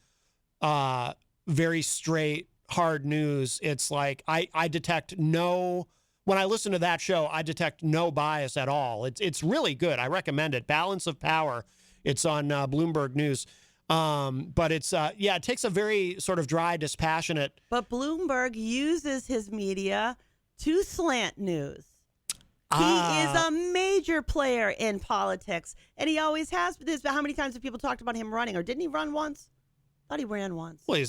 very straight, hard news. It's like I detect no. When I listen to that show, I detect no bias at all. It's really good. I recommend it. Balance of Power. It's on Bloomberg News. But it's, it takes a very sort of dry, dispassionate. But Bloomberg uses his media to slant news. He is a major player in politics, and he always has. How many times have people talked about him running, or didn't he run once? I thought he ran once. Well, he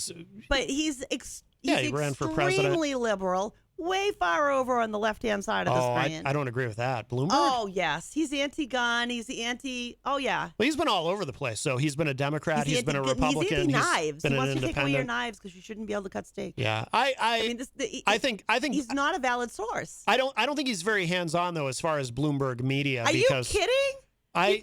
ran for president. Extremely liberal, way far over on the left-hand side of the screen. I don't agree with that. Bloomberg? Oh, yes. He's anti-gun. He's anti... Oh, yeah. Well, he's been all over the place. So he's been a Democrat. He's been a Republican. He's anti-knives. He wants to take away your knives because you shouldn't be able to cut steak. Yeah. I think he's not a valid source. I don't think he's very hands-on, though, as far as Bloomberg media. Are you kidding? You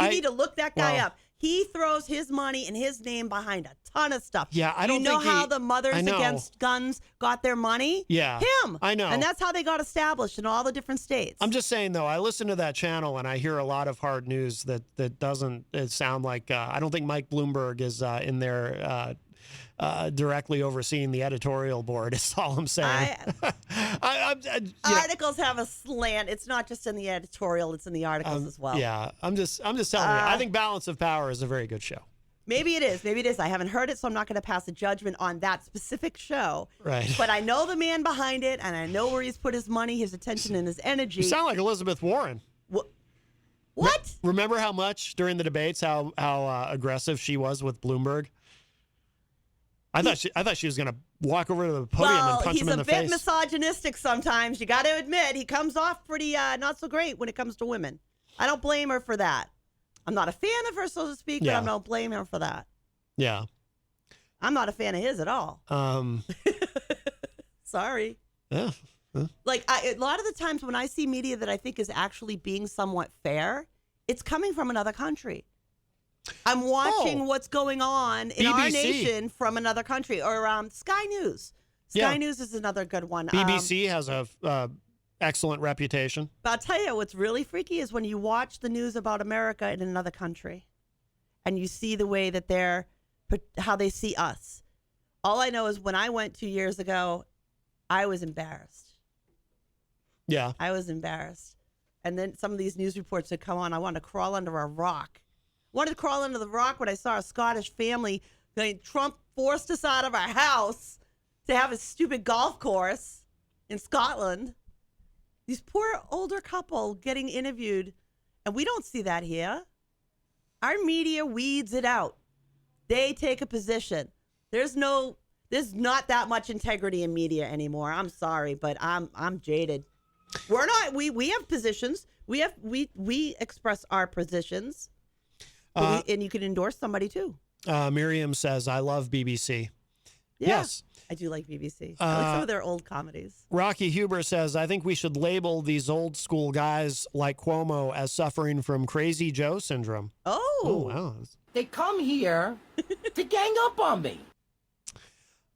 need to look that guy up. He throws his money and his name behind a ton of stuff. Yeah, I don't You know think how the Mothers Against Guns got their money? Yeah. Him. I know. And that's how they got established in all the different states. I'm just saying, though, I listen to that channel and I hear a lot of hard news that doesn't sound like, I don't think Mike Bloomberg is in there directly overseeing the editorial board, is all I'm saying. Articles have a slant. It's not just in the editorial, it's in the articles as well. Yeah, I'm just telling you. I think Balance of Power is a very good show. Maybe it is. I haven't heard it, so I'm not going to pass a judgment on that specific show. Right. But I know the man behind it, and I know where he's put his money, his attention, and his energy. You sound like Elizabeth Warren. What? Remember how much during the debates, how aggressive she was with Bloomberg? I thought she was going to walk over to the podium and punch him in the face. He's a bit misogynistic sometimes. You got to admit, he comes off pretty not so great when it comes to women. I don't blame her for that. I'm not a fan of her, so to speak, but I don't blame her for that. Yeah. I'm not a fan of his at all. Sorry. Yeah. Like, a lot of the times when I see media that I think is actually being somewhat fair, it's coming from another country. I'm watching what's going on in our nation from another country, or Sky News. Sky News is another good one. BBC has a excellent reputation. But I'll tell you what's really freaky is when you watch the news about America in another country, and you see the way that how they see us. All I know is when I went 2 years ago, I was embarrassed. Yeah, I was embarrassed, and then some of these news reports that come on, I wanted to crawl under a rock. Wanted to crawl under the rock when I saw a Scottish family. Trump forced us out of our house to have a stupid golf course in Scotland. These poor older couple getting interviewed, and we don't see that here. Our media weeds it out. They take a position. There's not that much integrity in media anymore. I'm sorry, but I'm jaded. We're not. We have positions. We express our positions. And you can endorse somebody too. Miriam says, I love BBC. Yeah, yes. I do like BBC. I like some of their old comedies. Rocky Huber says, I think we should label these old school guys like Cuomo as suffering from Crazy Joe syndrome. Oh wow. They come here to gang up on me.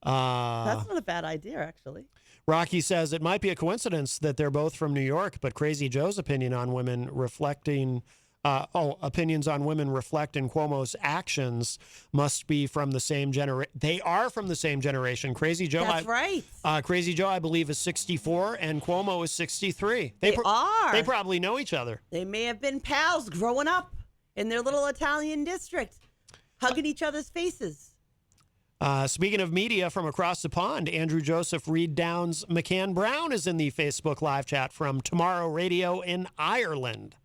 That's not a bad idea, actually. Rocky says, it might be a coincidence that they're both from New York, but Crazy Joe's opinions on women reflect in Cuomo's actions must be from the same generation. They are from the same generation. Crazy Joe. That's right. Crazy Joe, I believe, is 64, and Cuomo is 63. They are. They probably know each other. They may have been pals growing up in their little Italian district, hugging each other's faces. Speaking of media from across the pond, Andrew Joseph Reed Downs McCann Brown is in the Facebook live chat from Tomorrow Radio in Ireland.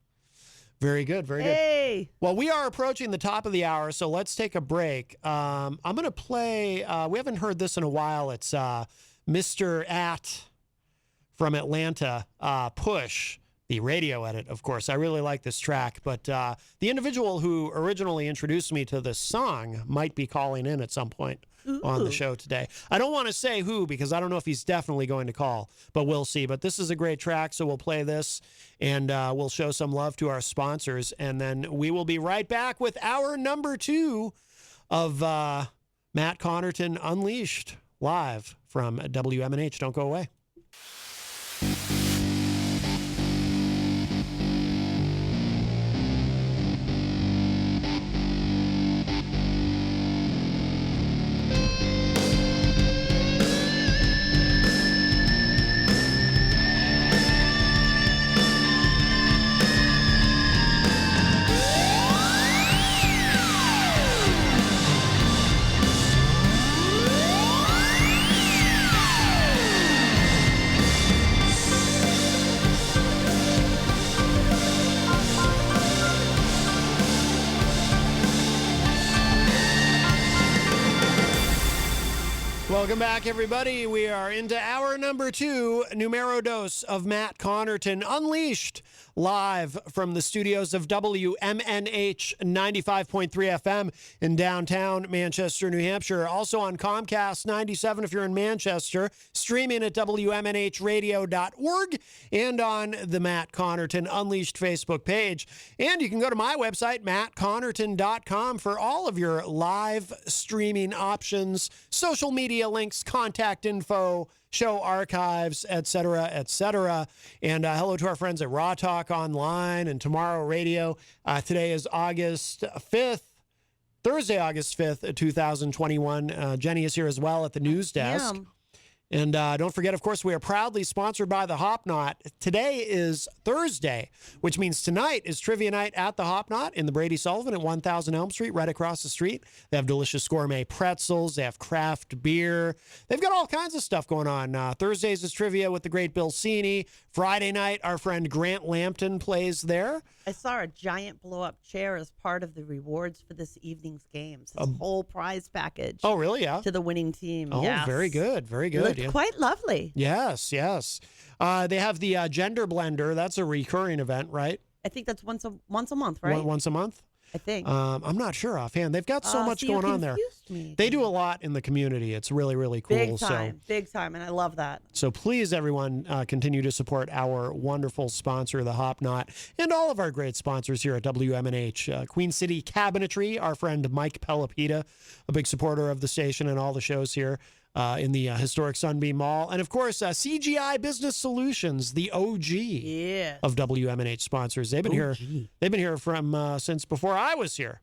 Very good, very good. Hey. Well, we are approaching the top of the hour, so let's take a break. I'm going to play, we haven't heard this in a while. It's Mr. At from Atlanta, Push, the radio edit, of course. I really like this track, but the individual who originally introduced me to this song might be calling in at some point on the show today. I don't want to say who because I don't know if he's definitely going to call, but we'll see. But this is a great track, so we'll play this, and we'll show some love to our sponsors, and then we will be right back with our number 2 of Matt Connarton Unleashed live from WMNH. Don't go away. Welcome back, everybody. We are into hour number 2, numero dos of Matt Connarton Unleashed, live from the studios of WMNH 95.3 FM in downtown Manchester, New Hampshire. Also on Comcast 97 if you're in Manchester, streaming at WMNHradio.org and on the Matt Connarton Unleashed Facebook page. And you can go to my website, mattconnerton.com, for all of your live streaming options, social media links, contact info, show archives, etc., etc. And hello to our friends at Raw Talk Online and Tomorrow Radio. Today is August 5th, Thursday, August 5th, 2021. Jenny is here as well at the news desk. Yeah. And don't forget, of course, we are proudly sponsored by the Hop Knot. Today is Thursday, which means tonight is trivia night at the Hop Knot in the Brady Sullivan at 1000 Elm Street, right across the street. They have delicious gourmet pretzels. They have craft beer. They've got all kinds of stuff going on. Thursdays is trivia with the great Bill Cini. Friday night, our friend Grant Lampton plays there. I saw a giant blow-up chair as part of the rewards for this evening's games. This whole prize package. Oh, really? Yeah. To the winning team. Oh, yes. very good. Very good. It looked quite lovely. Yes, yes. They have the Gender Blender. That's a recurring event, right? I think that's once a month, right? Once a month? I think. I'm not sure offhand. They've got so much going on there. Me. They do a lot in the community. It's really, really cool. Big time, and I love that. So please, everyone, continue to support our wonderful sponsor, the Hop Knot, and all of our great sponsors here at WMNH. Queen City Cabinetry, our friend Mike Pelopita, a big supporter of the station and all the shows here in the historic Sunbeam Mall. And, of course, CGI Business Solutions, the OG of WMNH sponsors. They've been here. They've been here from since before I was here.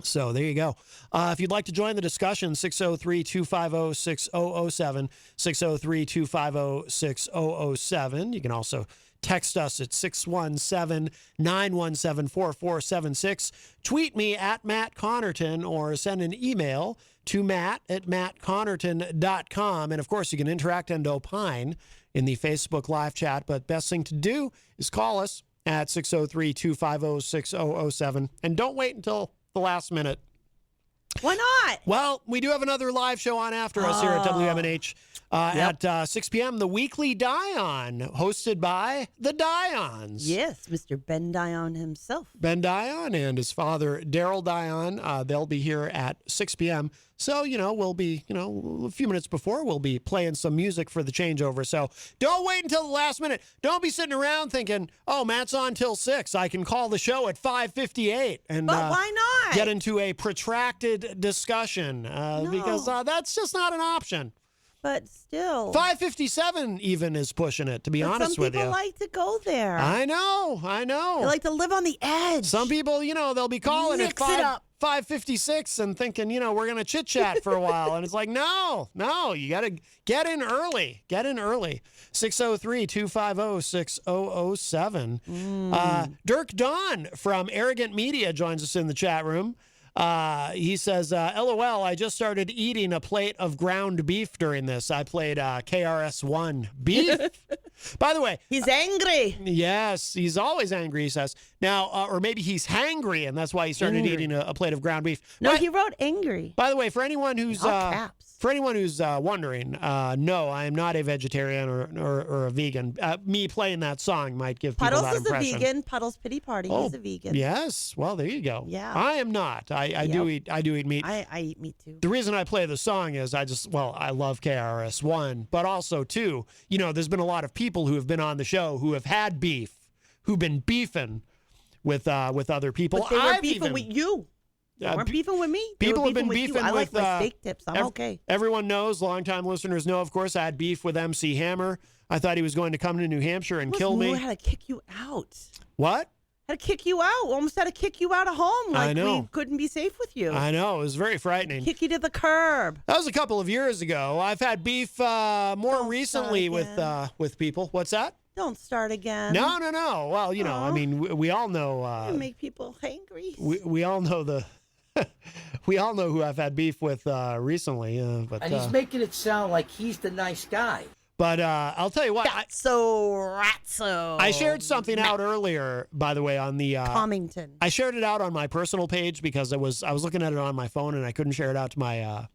So there you go. If you'd like to join the discussion, 603-250-6007, 603-250-6007. You can also text us at 617-917-4476. Tweet me at Matt Connarton or send an email to matt@mattconnerton.com. And, of course, you can interact and opine in the Facebook live chat. But best thing to do is call us at 603-250-6007. And don't wait until the last minute. Why not? Well, we do have another live show on after us here at WMNH at 6 p.m. The Weekly Die-On, hosted by the Die-Ons. Yes, Mr. Ben Die-On himself. Ben Die-On and his father, Daryl Die-On. They'll be here at 6 p.m. So, we'll be, a few minutes before, we'll be playing some music for the changeover. So don't wait until the last minute. Don't be sitting around thinking, oh, Matt's on till 6. I can call the show at 5:58. And but why not? Get into a protracted discussion because that's just not an option. But still. 5:57 even is pushing it, to be honest with you. Some people like to go there. I know. They like to live on the edge. Some people, they'll be calling Mix at it up. 5:56 and thinking, we're going to chit-chat for a while. And it's like, no, you got to get in early. 603-250-6007. Dirk Don from Arrogant Media joins us in the chat room. He says, LOL, I just started eating a plate of ground beef during this. I played KRS-One beef. By the way. He's angry. Yes, he's always angry, he says. Now, or maybe he's hangry, and that's why he started eating a plate of ground beef. No, he wrote angry. By the way, for anyone who's caps. For anyone who's wondering, no, I am not a vegetarian or a vegan. Me playing that song might give people Puddles that impression. Puddles is a vegan. Puddles Pity Party. He's a vegan. Yes. Well, there you go. Yeah. I am not. I do eat meat. I eat meat too. The reason I play the song is I love KRS-One, but also too, there's been a lot of people who have been on the show who have had beef, who've been beefing with other people. But they were beefing with you. They weren't beefing with me. People have been beefing with. I like my steak tips. I'm okay. Everyone knows, longtime listeners know, of course, I had beef with MC Hammer. I thought he was going to come to New Hampshire and kill me. I had to kick you out. What? Had to kick you out. Almost had to kick you out of home. I know. We couldn't be safe with you. I know. It was very frightening. Kick you to the curb. That was a couple of years ago. I've had beef more recently with people. What's that? Don't start again. No. Well, I mean, we all know. You make people hangry. We all know we all know who I've had beef with recently. And he's making it sound like he's the nice guy. But I'll tell you what. Ratso. I shared something out earlier, by the way, on the Comington. I shared it out on my personal page because I was looking at it on my phone and I couldn't share it out to my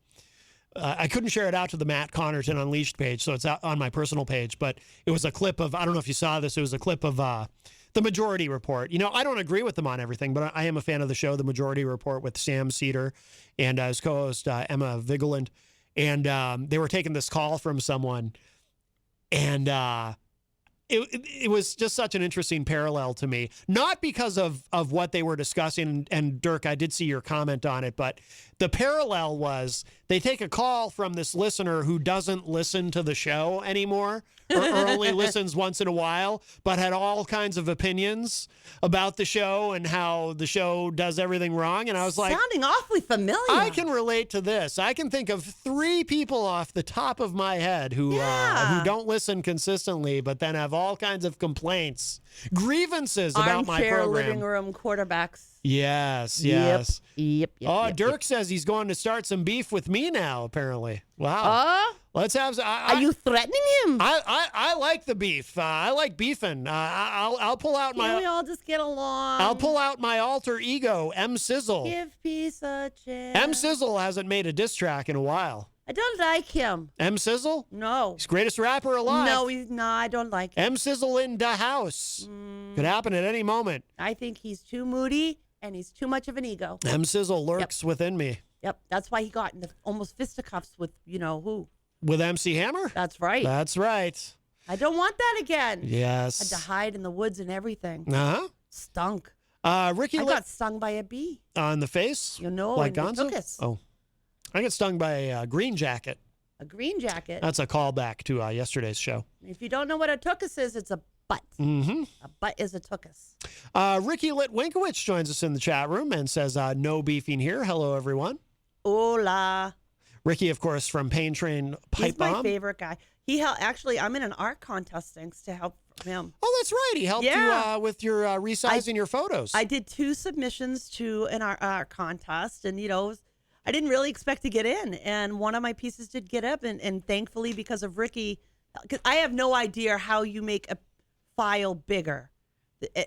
I couldn't share it out to the Matt Connarton Unleashed page, so it's out on my personal page. But it was a clip of, I don't know if you saw this, it was a clip of The Majority Report. You know, I don't agree with them on everything, but I am a fan of the show, The Majority Report, with Sam Cedar and his co-host Emma Vigeland. And they were taking this call from someone, and it was just such an interesting parallel to me. Not because of what they were discussing, and Dirk, I did see your comment on it, but the parallel was they take a call from this listener who doesn't listen to the show anymore, or only listens once in a while, but had all kinds of opinions about the show and how the show does everything wrong. And I was like, sounding awfully familiar. I can relate to this. I can think of 3 people off the top of my head who don't listen consistently, but then have all kinds of complaints, grievances about my Armchair program. living room quarterbacks. Yes. Yep. Dirk says he's going to start some beef with me now, apparently. Wow. Let's have. Are you threatening him? I like the beef. I like beefing. I'll pull out my. Can we all just get along? I'll pull out my alter ego, M Sizzle. Give peace a chance. M Sizzle hasn't made a diss track in a while. I don't like him. M Sizzle? No. He's the greatest rapper alive. No, I don't like him. M Sizzle in the house. Could happen at any moment. I think he's too moody and he's too much of an ego. M Sizzle lurks within me. Yep. That's why he got into almost fisticuffs with who. With MC Hammer? That's right. That's right. I don't want that again. Yes. Had to hide in the woods and everything. Uh-huh. Stunk. Ricky I got stung by a bee. on the face? and Like it took Gonzo? us. Oh. I got stung by a green jacket. A green jacket. That's a callback to yesterday's show. If you don't know what a tuchus is, it's a butt. Mm-hmm. A butt is a tuchus. Ricky Litwinkowicz joins us in the chat room and says, no beefing here. Hello, everyone. Hola. Ricky, of course, from Pain Train Pipe He's my Bomb. favorite guy. He actually, I'm in an art contest thanks to help him. Oh, that's right. He helped you with your resizing your photos. I did 2 submissions to an art contest, and I didn't really expect to get in, and one of my pieces did get up, and thankfully because of Ricky, because I have no idea how you make a file bigger.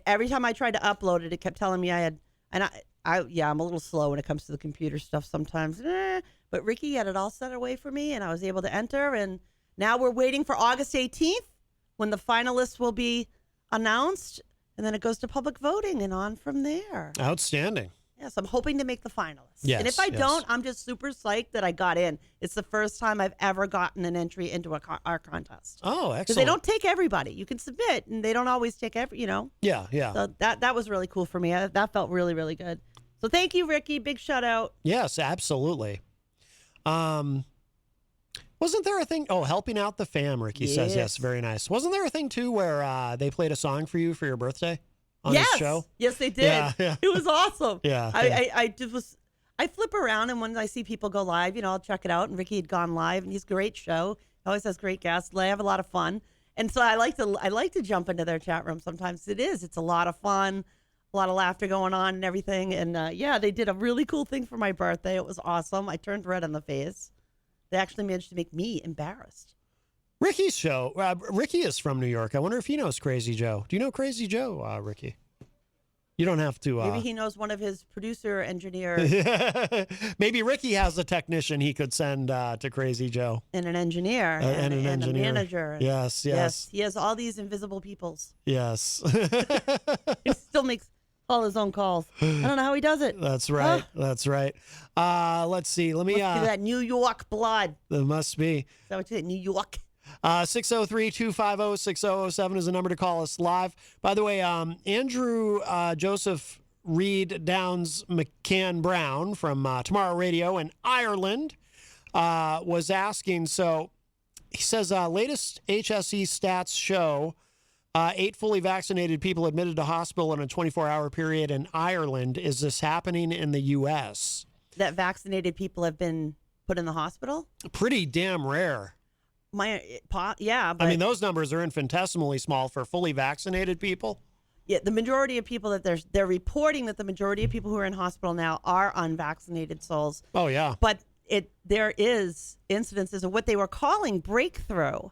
Every time I tried to upload it, it kept telling me I had, and I'm a little slow when it comes to the computer stuff sometimes. But Ricky had it all set away for me, and I was able to enter. And now we're waiting for August 18th when the finalists will be announced, and then it goes to public voting and on from there. Outstanding. Yes, I'm hoping to make the finalists. Yes, and if I don't, I'm just super psyched that I got in. It's the first time I've ever gotten an entry into our contest. Oh, excellent. Because they don't take everybody. You can submit, and they don't always take Yeah. So that was really cool for me. That felt really, really good. So thank you, Ricky. Big shout out. Yes, absolutely. Wasn't there a thing? Oh, helping out the fam, Ricky says. Yes, very nice. Wasn't there a thing, too, where they played a song for you for your birthday on this show? Yes, they did. Yeah. It was awesome. Yeah. I flip around, and when I see people go live, I'll check it out. And Ricky had gone live, and he's a great show. He always has great guests. I have a lot of fun. And so I like to jump into their chat room sometimes. It's a lot of fun. A lot of laughter going on and everything. And they did a really cool thing for my birthday. It was awesome. I turned red on the face. They actually managed to make me embarrassed. Ricky's show. Ricky is from New York. I wonder if he knows Crazy Joe. Do you know Crazy Joe, Ricky? You don't have to. Maybe he knows one of his producer engineer. Maybe Ricky has a technician he could send to Crazy Joe. And an engineer. And an engineer. A manager. Yes. He has all these invisible peoples. Yes. He still makes all his own calls. I don't know how he does it. That's right. That's right. Let's see. Let me. Must be that New York blood. There must be. Is that what you said? New York. 603-250-6007 is the number to call us live. By the way, Andrew Joseph Reed Downs McCann Brown from Tomorrow Radio in Ireland was asking, so he says, latest HSE stats show 8 fully vaccinated people admitted to hospital in a 24-hour period in Ireland. Is this happening in the U.S.? That vaccinated people have been put in the hospital? Pretty damn rare. But I mean, those numbers are infinitesimally small for fully vaccinated people. Yeah, the majority of people that they're reporting that the majority of people who are in hospital now are unvaccinated souls. Oh yeah. But there is incidences of what they were calling breakthrough.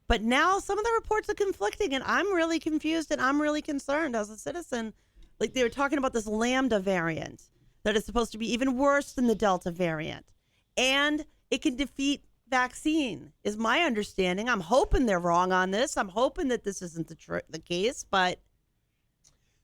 But now some of the reports are conflicting, and I'm really confused and I'm really concerned as a citizen. Like they were talking about this Lambda variant that is supposed to be even worse than the Delta variant. And it can defeat vaccine, is my understanding. I'm hoping they're wrong on this. I'm hoping that this isn't the case, but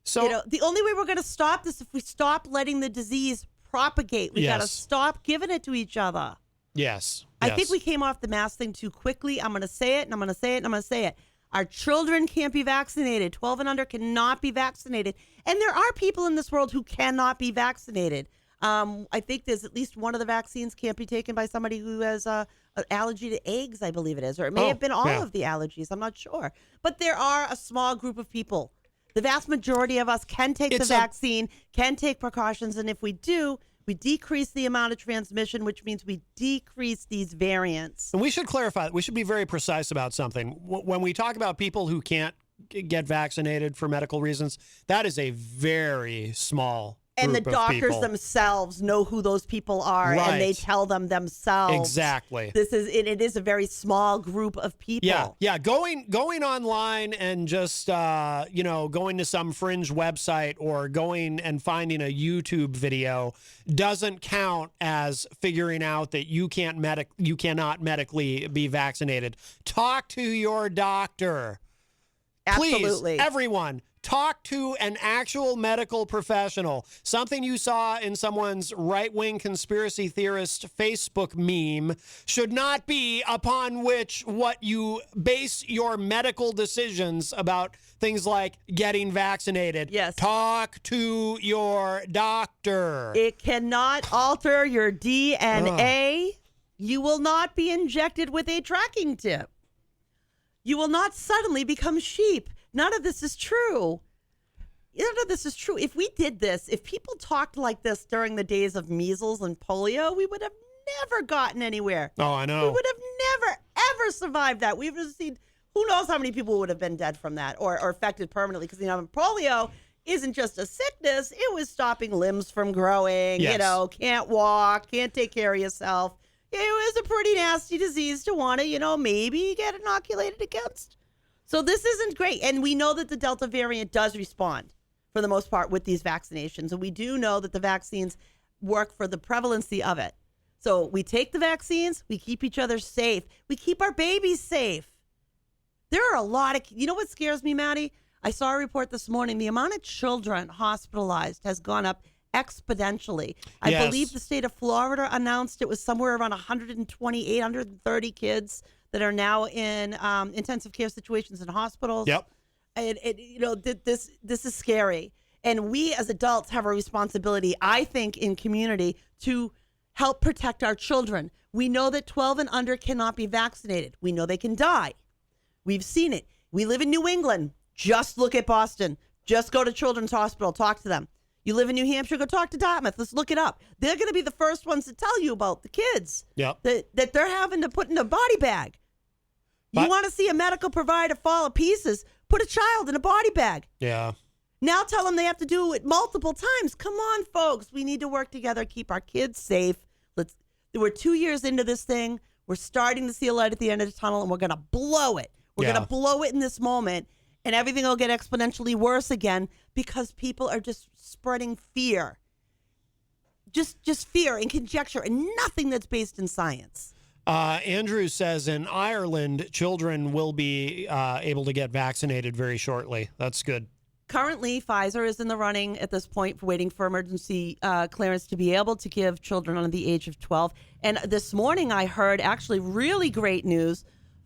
so the only way we're going to stop this if we stop letting the disease propagate. We got to stop giving it to each other. Yes. I think we came off the mask thing too quickly. I'm going to say it, and I'm going to say it, and I'm going to say it. Our children can't be vaccinated. 12 and under cannot be vaccinated. And there are people in this world who cannot be vaccinated. I think there's at least one of the vaccines can't be taken by somebody who has an allergy to eggs, I believe it is. Or it may have been all of the allergies. I'm not sure. But there are a small group of people. The vast majority of us can take the vaccine, can take precautions. And if we do, we decrease the amount of transmission, which means we decrease these variants. And we should clarify, we should be very precise about something. When we talk about people who can't get vaccinated for medical reasons, that is a very small and the group of doctors people. Themselves know who those people are, and they tell them themselves. Exactly. It is a very small group of people. Yeah. Going online and just going to some fringe website or going and finding a YouTube video doesn't count as figuring out that you cannot medically be vaccinated. Talk to your doctor. Absolutely. Please, everyone. Talk to an actual medical professional. Something you saw in someone's right-wing conspiracy theorist Facebook meme should not be upon which what you base your medical decisions about things like getting vaccinated. Yes. Talk to your doctor. It cannot alter your DNA. You will not be injected with a tracking tip. You will not suddenly become sheep. None of this is true. None of this is true. If we did this, if people talked like this during the days of measles and polio, we would have never gotten anywhere. Oh, I know. We would have never, ever survived that. We've seen, who knows how many people would have been dead from that or affected permanently. Because, polio isn't just a sickness. It was stopping limbs from growing, can't walk, can't take care of yourself. It was a pretty nasty disease to want to, maybe get inoculated against. So this isn't great. And we know that the Delta variant does respond for the most part with these vaccinations. And we do know that the vaccines work for the prevalency of it. So we take the vaccines, we keep each other safe. We keep our babies safe. There are a lot of, what scares me, Maddie? I saw a report this morning. The amount of children hospitalized has gone up exponentially. I believe the state of Florida announced it was somewhere around 128, 130 kids that are now in intensive care situations in hospitals. Yep. And this is scary. And we as adults have a responsibility, I think, in community to help protect our children. We know that 12 and under cannot be vaccinated. We know they can die. We've seen it. We live in New England. Just look at Boston. Just go to Children's Hospital. Talk to them. You live in New Hampshire, go talk to Dartmouth. Let's look it up. They're going to be the first ones to tell you about the kids that they're having to put in a body bag. You want to see a medical provider fall to pieces, put a child in a body bag. Yeah. Now tell them they have to do it multiple times. Come on, folks. We need to work together, keep our kids safe. We're 2 years into this thing. We're starting to see a light at the end of the tunnel, and we're going to blow it. We're going to blow it in this moment, and everything will get exponentially worse again because people are just spreading fear. Just fear and conjecture and nothing that's based in science. Andrew says in Ireland, children will be able to get vaccinated very shortly. That's good. Currently, Pfizer is in the running at this point for waiting for emergency clearance to be able to give children under the age of 12. And this morning I heard actually really great news.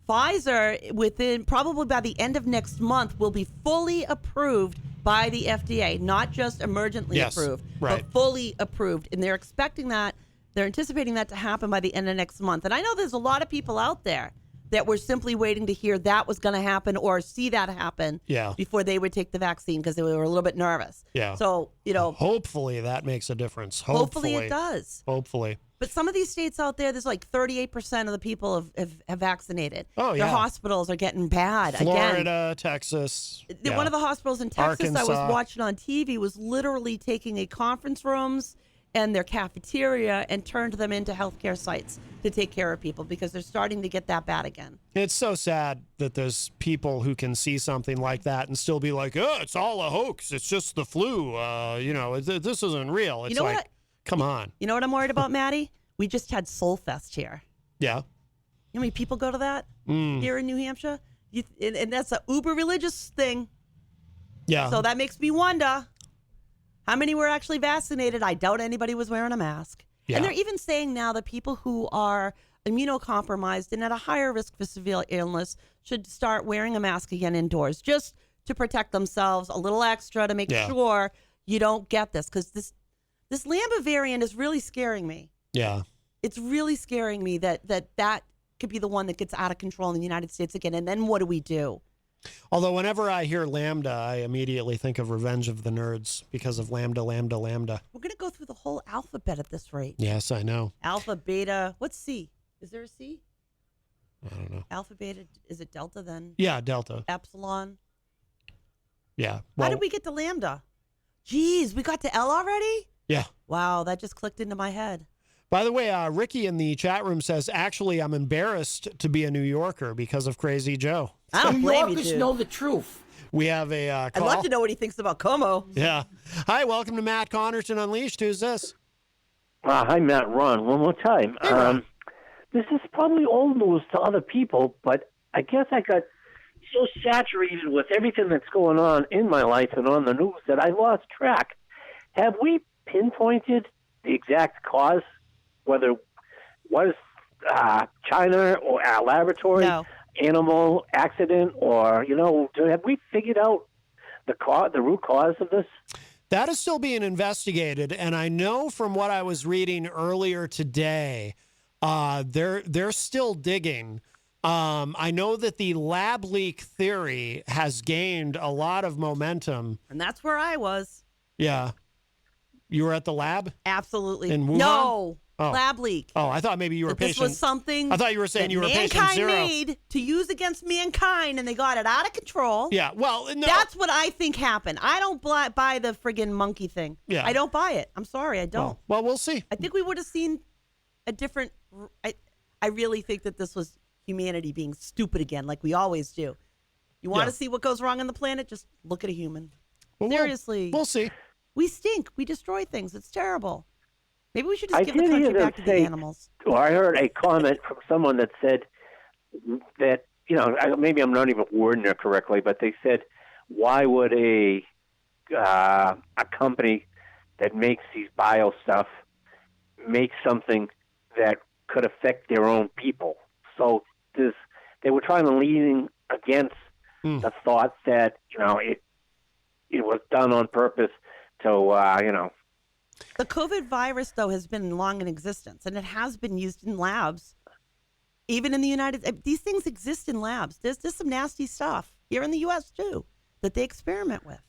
Pfizer, probably by the end of next month, will be fully approved by the FDA, not just emergently approved, but fully approved. And they're anticipating that to happen by the end of next month. And I know there's a lot of people out there that were simply waiting to hear that was going to happen or see that happen before they would take the vaccine because they were a little bit nervous. Yeah. So, hopefully that makes a difference. Hopefully it does. Hopefully. But some of these states out there, there's like 38% of the people have vaccinated. Oh, yeah. Their hospitals are getting bad. Florida, Texas. One of the hospitals in Texas Arkansas. I was watching on TV was literally taking a conference rooms and their cafeteria and turned them into healthcare sites to take care of people because they're starting to get that bad again. It's so sad that there's people who can see something like that and still be like, oh, it's all a hoax. It's just the flu. This isn't real. It's come on. You know what I'm worried about, Maddie? We just had Soul Fest here. Yeah. You know how many people go to that here in New Hampshire? And that's a uber religious thing. Yeah. So that makes me wonder how many were actually vaccinated. I doubt anybody was wearing a mask. Yeah. And they're even saying now that people who are immunocompromised and at a higher risk for severe illness should start wearing a mask again indoors just to protect themselves a little extra to make sure you don't get this. Because this Lambda variant is really scaring me. Yeah. It's really scaring me that could be the one that gets out of control in the United States again. And then what do we do? Although whenever I hear Lambda, I immediately think of Revenge of the Nerds because of Lambda, Lambda, Lambda. We're going to go through the whole alphabet at this rate. Yes, I know. Alpha, beta. What's C? Is there a C? I don't know. Alpha, beta. Is it delta then? Yeah, Delta. Epsilon. Yeah. Well, How did we get to Lambda? Geez, we got to L already? Yeah. Wow, that just clicked into my head. By the way, Ricky in the chat room says, actually, I'm embarrassed to be a New Yorker because of Crazy Joe. I don't New blame you, Yorkers dude. know the truth. We have a I'd call. love to know what he thinks about Como. Yeah. Hi, welcome to Matt Connarton Unleashed. Who's this? Hi, Matt. Ron, one more time. Hey, Ron. This is probably old news to other people, but I guess I got so saturated with everything that's going on in my life and on the news that I lost track. Have we pinpointed the exact cause, whether it was China or a laboratory, animal accident, or, have we figured out the root cause of this? That is still being investigated, and I know from what I was reading earlier today, they're still digging. I know that the lab leak theory has gained a lot of momentum. And that's where I was. Yeah. You were at the lab? Absolutely. In Wuhan? No. Oh. Lab leak. Oh, I thought maybe you were That this patient. was something I thought you were saying that you were patient mankind zero. made to use against mankind, and they got it out of control. Yeah, well, no. That's what I think happened. I don't buy the friggin' monkey thing. Yeah. I don't buy it. I'm sorry, I don't. Well, we'll see. I think we would have seen a different. I really think that this was humanity being stupid again, like we always do. You want to see what goes wrong on the planet? Just look at a human. Well, Seriously. We'll see. We stink. We destroy things. It's terrible. Maybe we should just give the did country hear them back to the say, animals. Or I heard a comment from someone that said that, maybe I'm not even wording it correctly, but they said, why would a company that makes these bio stuff make something that could affect their own people? So they were trying to lean against the thought that, it was done on purpose to, The COVID virus, though, has been long in existence, and it has been used in labs. Even in the these things exist in labs. There's some nasty stuff here in the U.S., too, that they experiment with.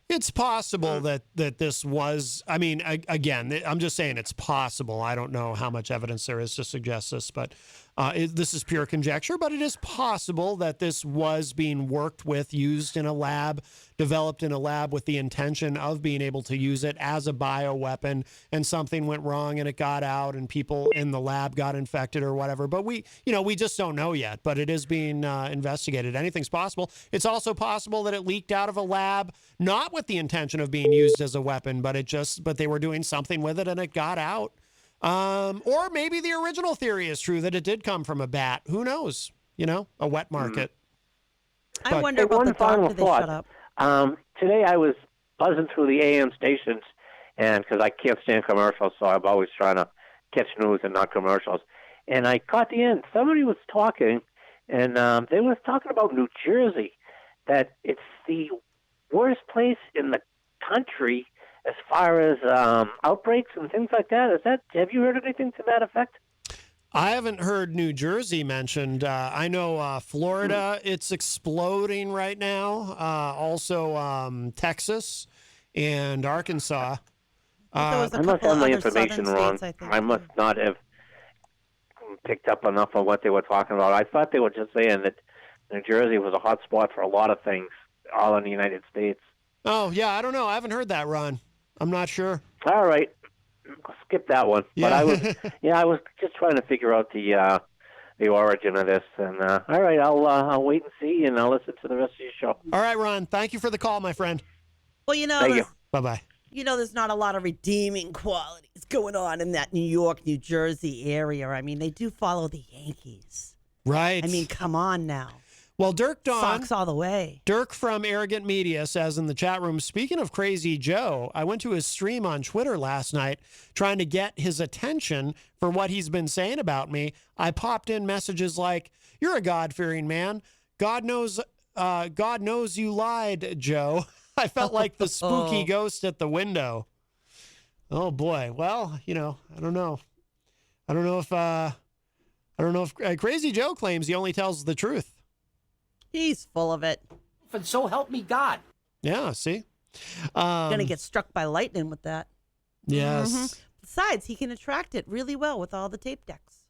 It's possible that this was, again, I'm just saying it's possible. I don't know how much evidence there is to suggest this, but this is pure conjecture, but it is possible that this was being worked with, used in a lab, developed in a lab with the intention of being able to use it as a bioweapon, and something went wrong and it got out and people in the lab got infected or whatever. But we just don't know yet, but it is being investigated. Anything's possible. It's also possible that it leaked out of a lab, not with the intention of being used as a weapon, but they were doing something with it and it got out. Or maybe the original theory is true, that it did come from a bat. Who knows? A wet market. I wonder about the doctor they shut up. Today I was buzzing through the AM stations, and because I can't stand commercials, so I'm always trying to catch news and not commercials. And I caught the end. Somebody was talking, and they was talking about New Jersey, that it's the worst place in the country as far as outbreaks and things like that. Have you heard anything to that effect? I haven't heard New Jersey mentioned. I know Florida, it's exploding right now. Also Texas and Arkansas. There was a I must couple have my other information southern wrong. states, I think. I must not have picked up enough on what they were talking about. I thought they were just saying that New Jersey was a hot spot for a lot of things, all in the United States. Oh, yeah, I don't know. I haven't heard that, Ron. I'm not sure. All right. Skip that one. Yeah. But I was just trying to figure out the origin of this. And all right, I'll wait and see, and I'll listen to the rest of your show. All right, Ron. Thank you for the call, my friend. Well, Thank you. Bye-bye. there's not a lot of redeeming qualities going on in that New York, New Jersey area. I mean, they do follow the Yankees. Right. I mean, come on now. Well, Dirk Dawn. Sox all the way. Dirk from Arrogant Media says in the chat room, speaking of Crazy Joe, I went to his stream on Twitter last night trying to get his attention for what he's been saying about me. I popped in messages like, "You're a God-fearing man. God knows you lied, Joe." I felt like the spooky ghost at the window. Oh boy. Well, I don't know. I don't know if Crazy Joe claims he only tells the truth. He's full of it. And so help me God. Yeah, see? Gonna get struck by lightning with that. Yes. Mm-hmm. Besides, he can attract it really well with all the tape decks.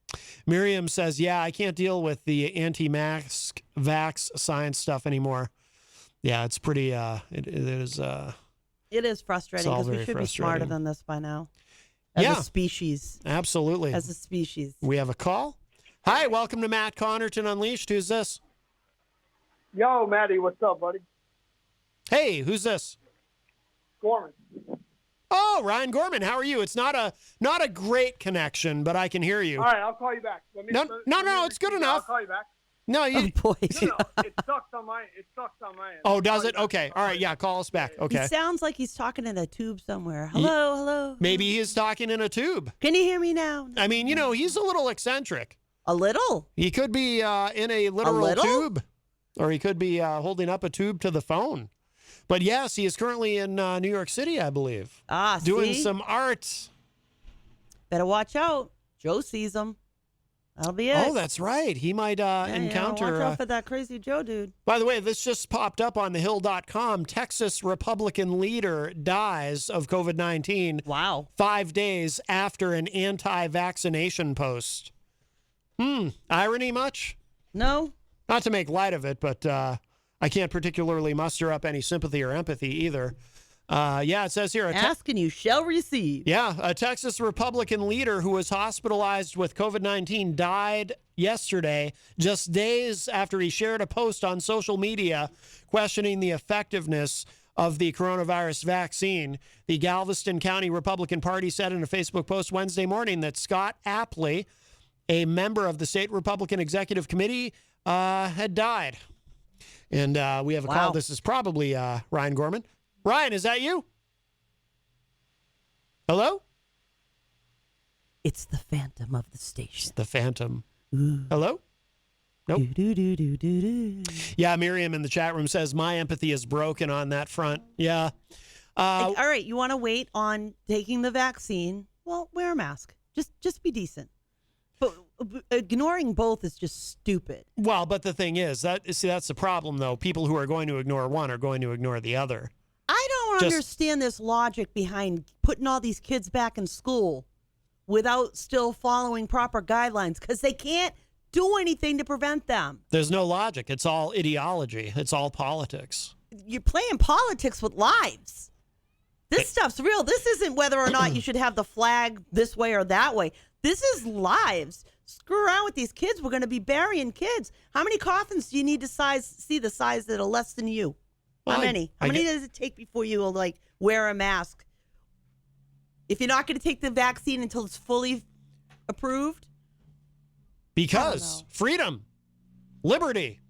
Miriam says, yeah, I can't deal with the anti-mask vax science stuff anymore. Yeah, it's pretty, it is. It is frustrating because we should be smarter than this by now. As a species. Absolutely. As a species. We have a call. Hi, welcome to Matt Connarton Unleashed. Who's this? Yo, Matty, what's up, buddy? Hey, who's this? Gorman. Oh, Ryan Gorman. How are you? It's not a great connection, but I can hear you. All right, I'll call you back. No, it's good enough. I'll call you back. No, boy. No, it sucks on my end. Oh, does it? Okay. All right. Yeah, call us back. Okay. He sounds like he's talking in a tube somewhere. Hello. Maybe he is talking in a tube. Can you hear me now? I mean, he's a little eccentric. A little? He could be in a literal tube, or he could be holding up a tube to the phone. But yes, he is currently in New York City, I believe. Doing some art. Better watch out. Joe sees him. That'll be it. Oh, that's right. He might encounter. Watch out for that Crazy Joe dude. By the way, this just popped up on thehill.com. Texas Republican leader dies of COVID-19. Wow. 5 days after an anti-vaccination post. Irony much? No. Not to make light of it, but I can't particularly muster up any sympathy or empathy either. It says here. Ask and you shall receive. Yeah, a Texas Republican leader who was hospitalized with COVID-19 died yesterday, just days after he shared a post on social media questioning the effectiveness of the coronavirus vaccine. The Galveston County Republican Party said in a Facebook post Wednesday morning that Scott Apley, a member of the state Republican Executive Committee, had died. And we have a call. This is probably Ryan Gorman. Ryan, is that you? Hello? It's the phantom of the station. It's the phantom. Ooh. Hello? Nope. Yeah, Miriam in the chat room says, my empathy is broken on that front. Yeah. All right, you want to wait on taking the vaccine? Well, wear a mask. Just be decent. But ignoring both is just stupid. Well, but the thing is, that's the problem, though. People who are going to ignore one are going to ignore the other. I don't understand this logic behind putting all these kids back in school without still following proper guidelines because they can't do anything to prevent them. There's no logic. It's all ideology. It's all politics. You're playing politics with lives. This stuff's real. This isn't whether or not you should have the flag this way or that way. This is lives. Screw around with these kids. We're going to be burying kids. How many coffins do you need to see the size that are less than you? How many? How many does it take before you will wear a mask? If you're not going to take the vaccine until it's fully approved? Because freedom, liberty.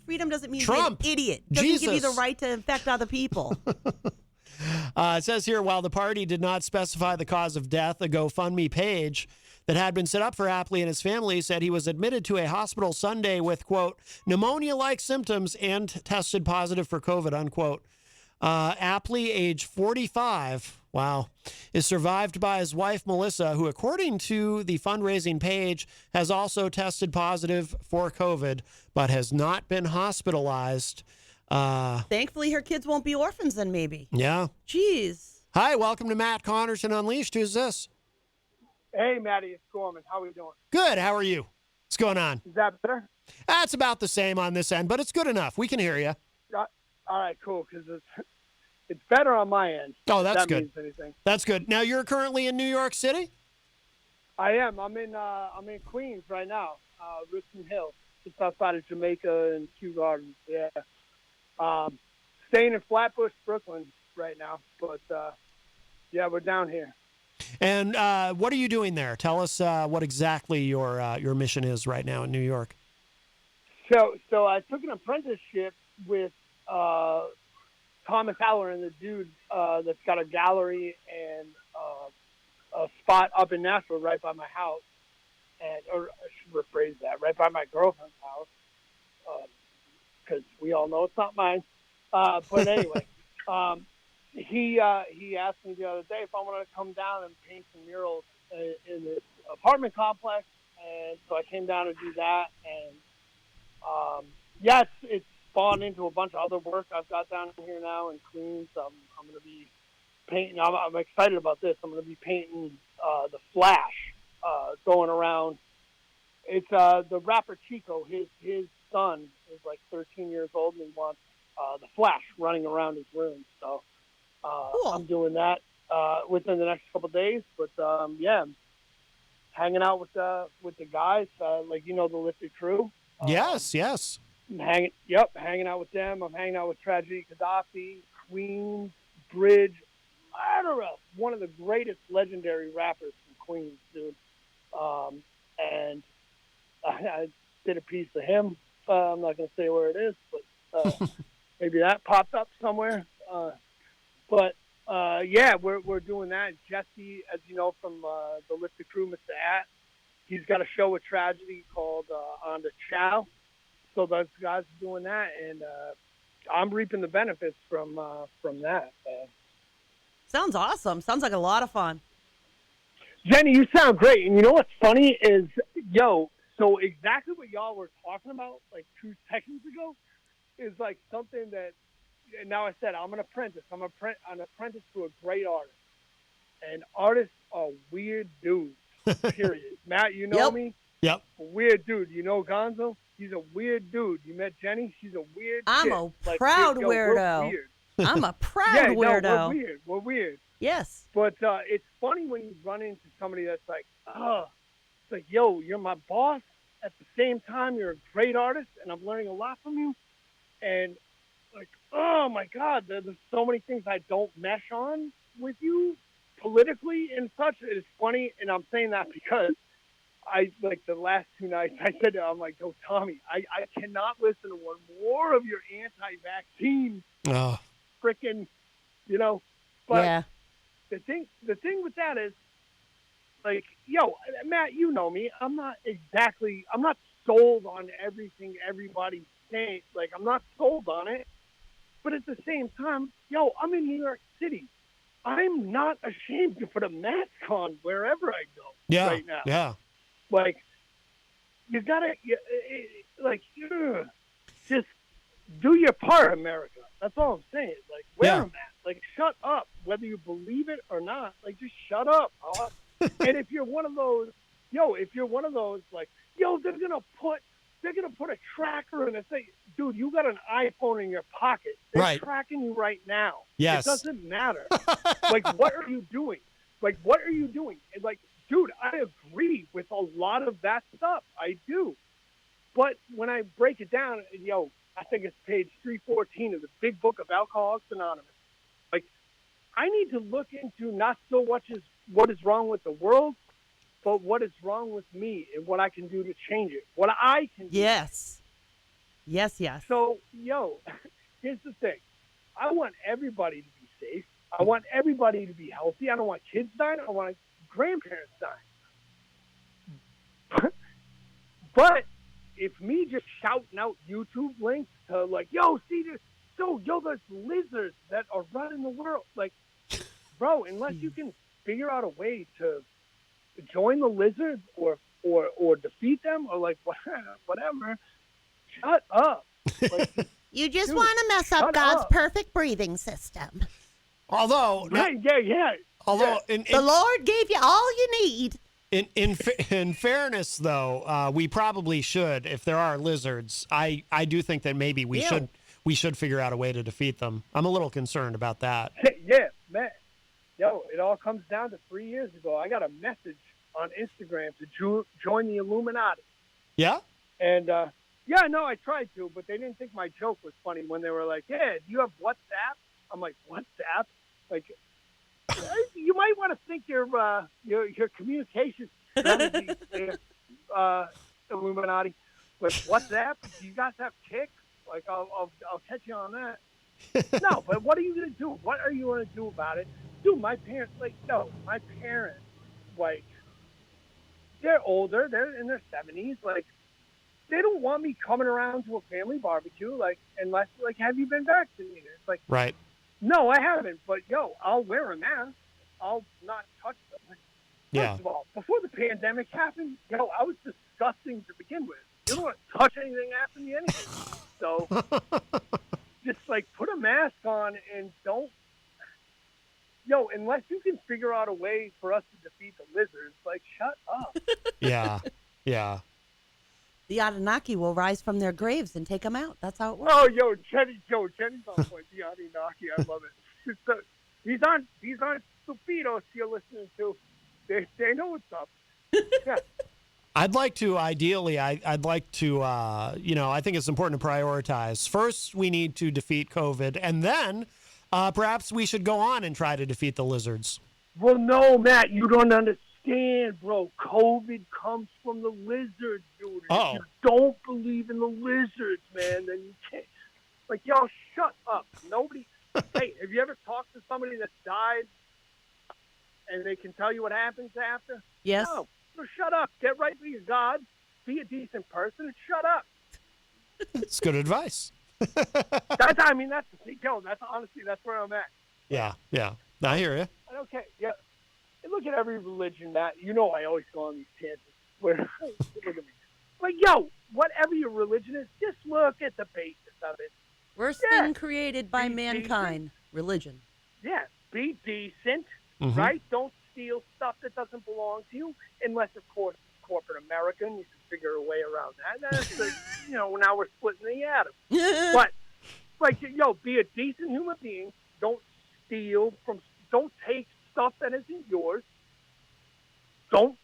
Freedom doesn't mean Trump, you're an idiot. It doesn't give you the right to infect other people. It says here, while the party did not specify the cause of death, a GoFundMe page that had been set up for Apley and his family said he was admitted to a hospital Sunday with, quote, pneumonia-like symptoms and tested positive for COVID, unquote. Apley, age 45, is survived by his wife, Melissa, who, according to the fundraising page, has also tested positive for COVID, but has not been hospitalized. Thankfully, her kids won't be orphans then, maybe. Yeah. Jeez. Hi, welcome to Matt Connarton Unleashed. Who's this? Hey, Matty, it's Gorman. How are we doing? Good. How are you? What's going on? Is that better? That's about the same on this end, but it's good enough. We can hear you. All right, cool, because it's better on my end. Oh, that's good. Means anything. That's good. Now, you're currently in New York City? I am. I'm in Queens right now, Richmond Hill, just outside of Jamaica and Kew Gardens. Yeah. Staying in Flatbush, Brooklyn right now, but Yeah, we're down here. And what are you doing there? Tell us what exactly your mission is right now in New York. So I took an apprenticeship with Thomas Halloran, the dude that's got a gallery and a spot up in Nashville right by my house. Or I should rephrase that, right by my girlfriend's house, because we all know it's not mine. But anyway, he asked me the other day if I wanted to come down and paint some murals in this apartment complex, and so I came down to do that. And it's spawned into a bunch of other work I've got down here now in Queens. I'm going to be painting. I'm excited about this. I'm going to be painting the Flash. Going around. It's the rapper Chico. His son is like 13 years old, and he wants the Flash running around his room. So cool. I'm doing that within the next couple of days. But hanging out with the guys, like the Lifted Crew. Yes. Hanging out with them. I'm hanging out with Tragedy Gaddafi, Queens, Bridge. I don't know, one of the greatest legendary rappers from Queens, dude. And I did a piece of him. I'm not going to say where it is, but maybe that popped up somewhere. We're doing that. Jesse, as you know from the Lifted Crew, Mr. At, he's got a show with Tragedy called On the Chow. So those guys are doing that, and I'm reaping the benefits from that. Sounds awesome. Sounds like a lot of fun. Jenny, you sound great. And you know what's funny is, so exactly what y'all were talking about like 2 seconds ago is like something that, and now I said, I'm an apprentice. I'm an apprentice to a great artist. And artists are weird dudes, period. Matt, you know me? Yep. A weird dude. You know Gonzo? He's a weird dude. You met Jenny? She's a weird I'm chick. a proud weirdo. We're weird. I'm a proud weirdo. No, we're weird. Yes. But it's funny when you run into somebody that's like, it's like, yo, you're my boss. At the same time, you're a great artist, and I'm learning a lot from you. And like, oh my God, there's so many things I don't mesh on with you politically and such. It's funny, and I'm saying that because I, like the last 2 nights, I said to him, I'm like, yo, Tommy, I cannot listen to one more of your anti-vaccine freaking, but yeah. The thing with that is, like, Matt, you know me. I'm not sold on everything everybody's saying. Like, I'm not sold on it. But at the same time, I'm in New York City. I'm not ashamed to put a mask on wherever I go right now. Yeah. Like, you gotta, just do your part, America. That's all I'm saying. Like, wear a mask. Like, shut up. Whether you believe it or not, like, just shut up. And if you're one of those, like, they're gonna put a tracker in and say, dude, you got an iPhone in your pocket. They're tracking you right now. Yes. It doesn't matter. Like, what are you doing? And like, dude, I agree with a lot of that stuff. I do. But when I break it down, I think it's page 314 of the big book of Alcoholics Anonymous. Like, I need to look into not so much as what is wrong with the world, but what is wrong with me and what I can do to change it. What I can do. Yes. So, here's the thing. I want everybody to be safe. I want everybody to be healthy. I don't want kids dying. I want grandparents dying. But if me just shouting out YouTube links to like, see this, there's lizards that are running the world. Like, bro, unless you can figure out a way to join the lizards or defeat them or like whatever, shut up. Like, you just want to mess up God's perfect breathing system. Although, Although the Lord gave you all you need. In fairness, though, we probably should, if there are lizards, I do think that maybe we should figure out a way to defeat them. I'm a little concerned about that. Yeah, man. It all comes down to 3 years ago. I got a message on Instagram to join the Illuminati. Yeah? And, I tried to, but they didn't think my joke was funny when they were like, do you have WhatsApp? I'm like, WhatsApp? Like, You might want to think your communication strategy there, Illuminati. With WhatsApp, do you guys have Kik? Like, I'll catch you on that. No, but what are you going to do? What are you going to do about it? Dude, my parents, they're older. They're in their 70s. Like, they don't want me coming around to a family barbecue, like, unless, like, have you been vaccinated? It's like, right. No, I haven't. But, I'll wear a mask. I'll not touch them. First of all, before the pandemic happened, I was disgusting to begin with. You don't want to touch anything after me anyway. So, just, like, put a mask on and don't, unless you can figure out a way for us to defeat the lizards, like, shut up. Yeah. The Anunnaki will rise from their graves and take them out. That's how it works. Oh, Jenny's on point. The Anunnaki, I love it. So, these aren't stupidos you're listening to. They know what's up. Yeah. I'd like to, ideally, I'd like to, I think it's important to prioritize. First, we need to defeat COVID, and then perhaps we should go on and try to defeat the lizards. Well, no, Matt, you don't understand, bro. COVID comes from the lizards, dude. Oh. If you don't believe in the lizards, man, then you can't. Like, y'all, shut up. Nobody. Hey, have you ever talked to somebody that died and they can tell you what happens after? Yes. No. So shut up. Get right with your God. Be a decent person and shut up. It's good advice. That's honestly, that's where I'm at. Yeah. I hear you. Okay, yeah. And look at every religion, Matt. I always go on these tangents. Look at me. Like, whatever your religion is, just look at the basis of it. Worst thing created by mankind, religion. Yeah, be decent, Mm-hmm. right? Don't steal stuff that doesn't belong to you, unless, of course, it's corporate America, and you can figure a way around that. That's now we're splitting the atom. But, like, be a decent human being. Don't steal don't take stuff that isn't yours. Don't,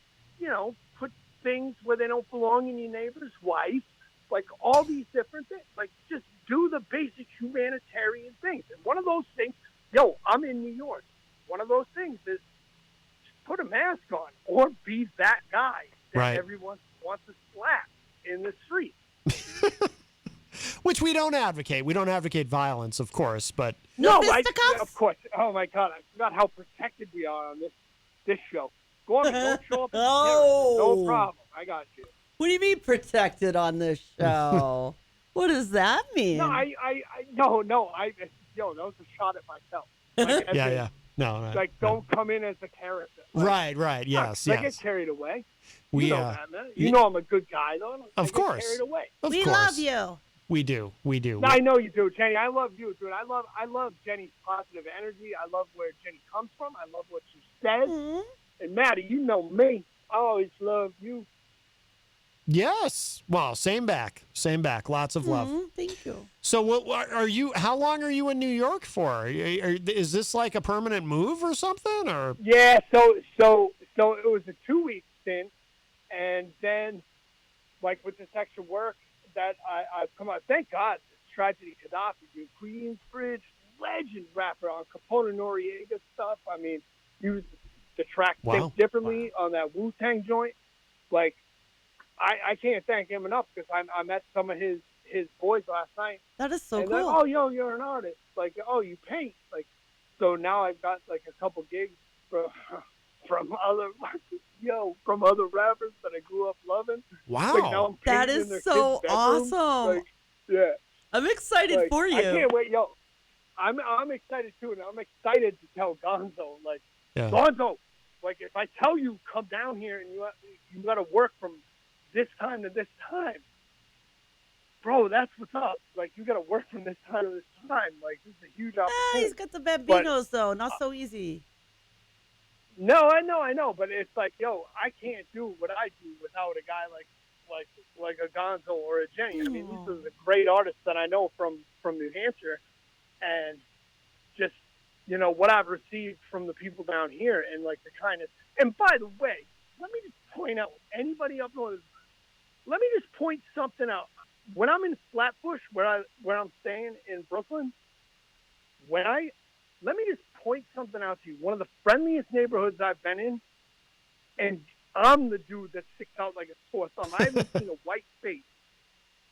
put things where they don't belong in your neighbor's wife. Like, all these different things. Like, just do the basic humanitarian things. And one of those things, I'm in New York. One of those things is just put a mask on or be that guy that everyone wants to slap in the street. Which we don't advocate. We don't advocate violence, of course, but... No, of course. Oh, my God. I forgot how protected we are on this show. Gorman, don't show up at no problem. I got you. What do you mean protected on this show? What does that mean? No, that was a shot at myself. Like, yeah. No. Like, don't come in as a character. Like, right. Yes. I get carried away. We, that, man. I'm a good guy, though. Of course. I get carried away. We love you. We do. No, I know you do, Jenny. I love you, dude. I love Jenny's positive energy. I love where Jenny comes from. I love what she says. Mm-hmm. And Maddie, you know me. I always love you. Yes. Well, same back. Lots of love. Thank you. So, what are you? How long are you in New York for? Is this like a permanent move or something? Or yeah. So it was a 2-week stint, and then, like, with this extra work that I've come out. Thank God, Tragedy Gaddafi, dude, Queensbridge legend rapper on Capone Noriega stuff. I mean, used the track Think Differently on that Wu-Tang joint. Like, I can't thank him enough because I met some of his boys last night. That is so cool. Like, oh, you're an artist. Like, oh, you paint. Like, so now I've got like a couple gigs from other rappers that I grew up loving. Wow, like, now I'm that is so awesome. Like, yeah, I'm excited for you. I can't wait, I'm excited too, and I'm excited to tell Gonzo, like, Gonzo, like, if I tell you come down here and you got to work from this time to this time, bro, that's what's up. Like, you got to work from this time to this time. Like, this is a huge opportunity. He's got the Bambinos, though. Not so easy. No, I know, but it's like, I can't do what I do without a guy like a Gonzo or a Jenny. I mean, these are the great artists that I know from New Hampshire, and just, what I've received from the people down here and, like, the kindness. And by the way, let me just point out, anybody up north, let me just point something out. When I'm in Flatbush, where I'm staying in Brooklyn, let me just point something out to you. One of the friendliest neighborhoods I've been in, and I'm the dude that sticks out like a sore thumb. I haven't seen a white face.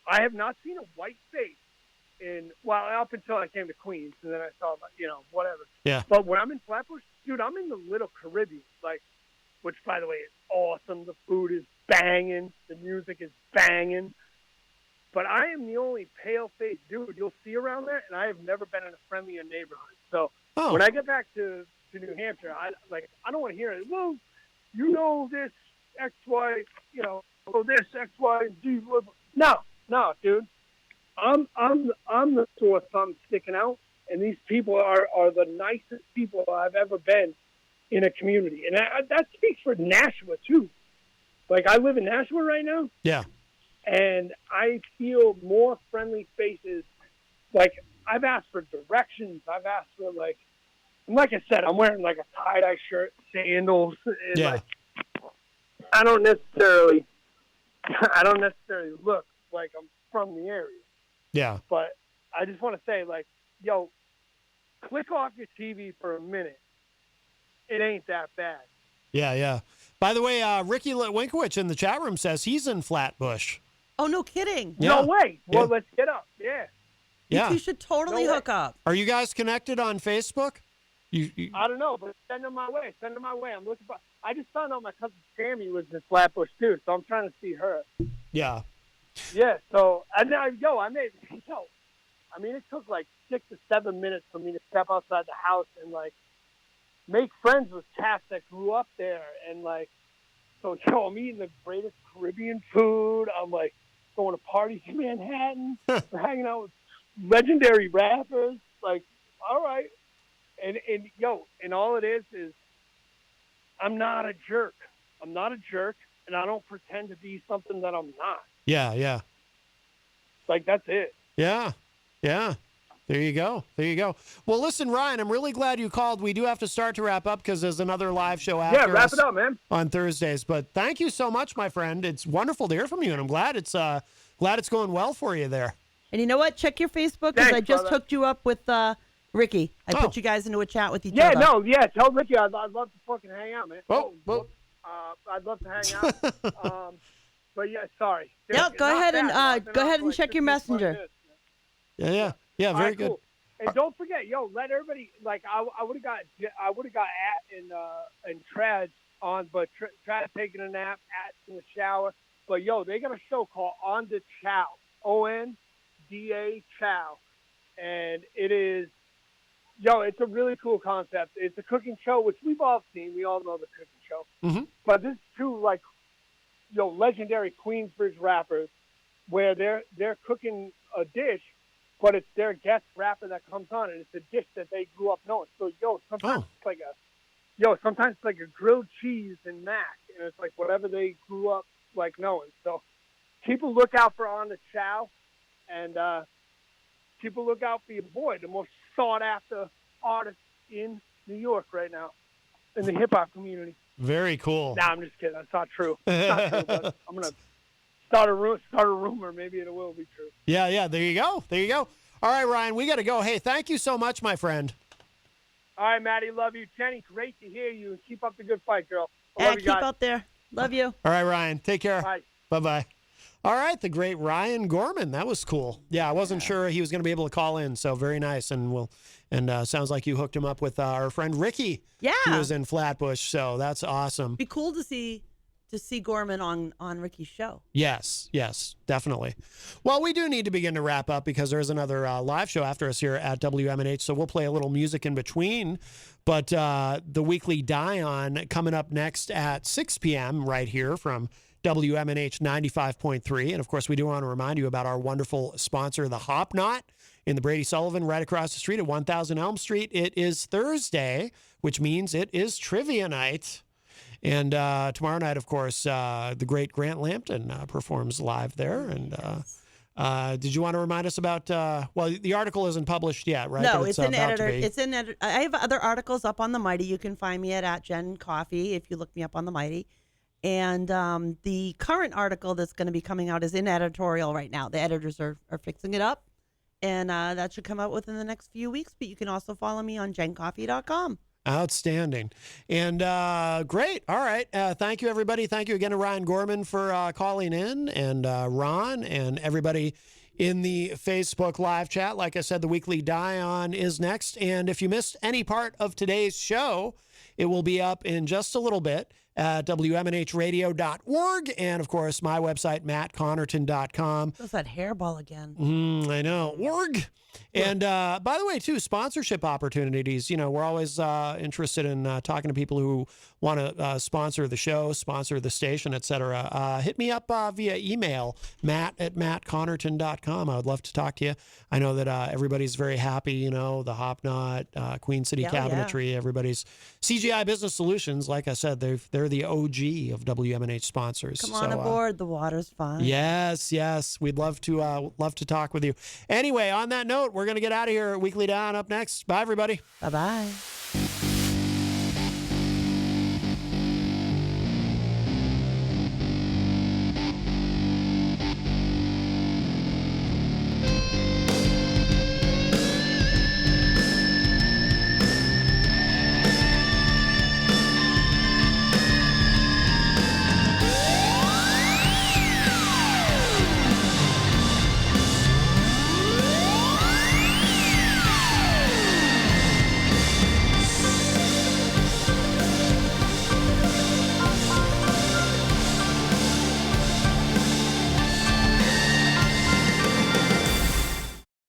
I have not seen a white face up until I came to Queens, and then I saw, whatever. Yeah. But when I'm in Flatbush, dude, I'm in the Little Caribbean, which, by the way, is awesome. The food is banging. The music is banging. But I am the only pale-faced dude you'll see around there, and I have never been in a friendlier neighborhood. So when I get back to New Hampshire, I don't want to hear it. Well, this X, Y, this X, Y, and Z. No, dude. I'm the sore thumb sticking out, and these people are the nicest people I've ever been in a community. And that speaks for Nashua, too. I live in Nashua right now. Yeah. And I feel more friendly faces. I've asked for directions. I've asked for, like I said, I'm wearing, a tie-dye shirt, sandals. And, I don't necessarily look like I'm from the area. Yeah. But I just want to say, click off your TV for a minute. It ain't that bad. Yeah, yeah. By the way, Ricky Litwinkowicz in the chat room says he's in Flatbush. Oh, no kidding. Yeah. No way. Well, let's get up. Yeah. Yeah. You should totally hook up. Are you guys connected on Facebook? I don't know, but send them my way. I'm looking for. I just found out my cousin Sammy was in Flatbush too, so I'm trying to see her. Yeah. Yeah. So I mean, it took 6 to 7 minutes for me to step outside the house and make friends with cats that grew up there, and so I'm eating the greatest Caribbean food. I'm going to parties in Manhattan. We're hanging out with legendary rappers. All right. And all it is I'm not a jerk. I'm not a jerk, and I don't pretend to be something that I'm not. Yeah, yeah. That's it. Yeah, yeah. There you go. Well, listen, Ryan, I'm really glad you called. We do have to start to wrap up because there's another live show after Yeah, wrap us it up, man. on Thursdays. But thank you so much, my friend. It's wonderful to hear from you, and I'm glad it's going well for you there. And you know what? Check your Facebook because I just hooked you up with Ricky. I put you guys into a chat with each other. Tell Ricky I'd love to fucking hang out, man. I'd love to hang out. But yeah, sorry. Yeah, go ahead and check your messenger. Yeah, very good. Cool. And don't forget, let everybody I would have got and Trad on, but Trad taking a nap, in the shower. But they got a show called On the Chow, ONDA Chow, and it is. It's a really cool concept. It's a cooking show, which we've all seen. We all know the cooking show. Mm-hmm. But this is two, legendary Queensbridge rappers where they're cooking a dish, but it's their guest rapper that comes on, and it's a dish that they grew up knowing. So, sometimes it's like a grilled cheese and mac, and it's whatever they grew up knowing. So, keep a lookout for On the Chow, and keep a lookout for your boy, the most sought-after artist in New York right now, in the hip-hop community. Very cool. Nah, I'm just kidding. That's not true. It's not true, but I'm going to start a rumor. Maybe it will be true. Yeah. There you go. All right, Ryan, we got to go. Hey, thank you so much, my friend. All right, Maddie, love you. Jenny, great to hear you. And keep up the good fight, girl. Keep out there. Love you. All right, Ryan. Take care. Bye. Bye-bye. All right, the great Ryan Gorman. That was cool. Yeah, I wasn't sure he was going to be able to call in, so very nice. And sounds like you hooked him up with our friend Ricky. Yeah, who was in Flatbush. So that's awesome. Be cool to see Gorman on Ricky's show. Yes, definitely. Well, we do need to begin to wrap up because there's another live show after us here at WMNH. So we'll play a little music in between. But the weekly Die-On coming up next at 6 p.m. right here from WMNH 95.3. And of course, we do want to remind you about our wonderful sponsor, the Hop Knot in the Brady Sullivan right across the street at 1000 Elm Street. It is Thursday, which means it is trivia night. And tomorrow night, of course, the great Grant Lampton performs live there. And did you want to remind us about, the article isn't published yet, right? No, but it's in editor. It's in editor. I have other articles up on the Mighty. You can find me at Jen Coffee if you look me up on the Mighty. And the current article that's going to be coming out is in editorial right now. The editors are fixing it up. And that should come out within the next few weeks. But you can also follow me on jencoffee.com. Outstanding. And great. All right. Thank you, everybody. Thank you again to Ryan Gorman for calling in, and Ron and everybody in the Facebook live chat. Like I said, the weekly die-on is next. And if you missed any part of today's show, it will be up in just a little bit at WMNHradio.org. And, of course, my website, mattconnarton.com. What's that hairball again? I know. Org. And by the way, too, sponsorship opportunities. You know, we're always interested in talking to people who want to sponsor the show, sponsor the station, etc. Hit me up via email, matt@mattconnarton.com. I would love to talk to you. I know that everybody's very happy, you know, the Hop Knot, Queen City Cabinetry, everybody's CGI Business Solutions. Like I said, they're the OG of WMNH sponsors. Come on aboard. The water's fine. Yes, yes. We'd love to talk with you. Anyway, on that note, we're going to get out of here. Weekly Down up next. Bye, everybody. Bye-bye.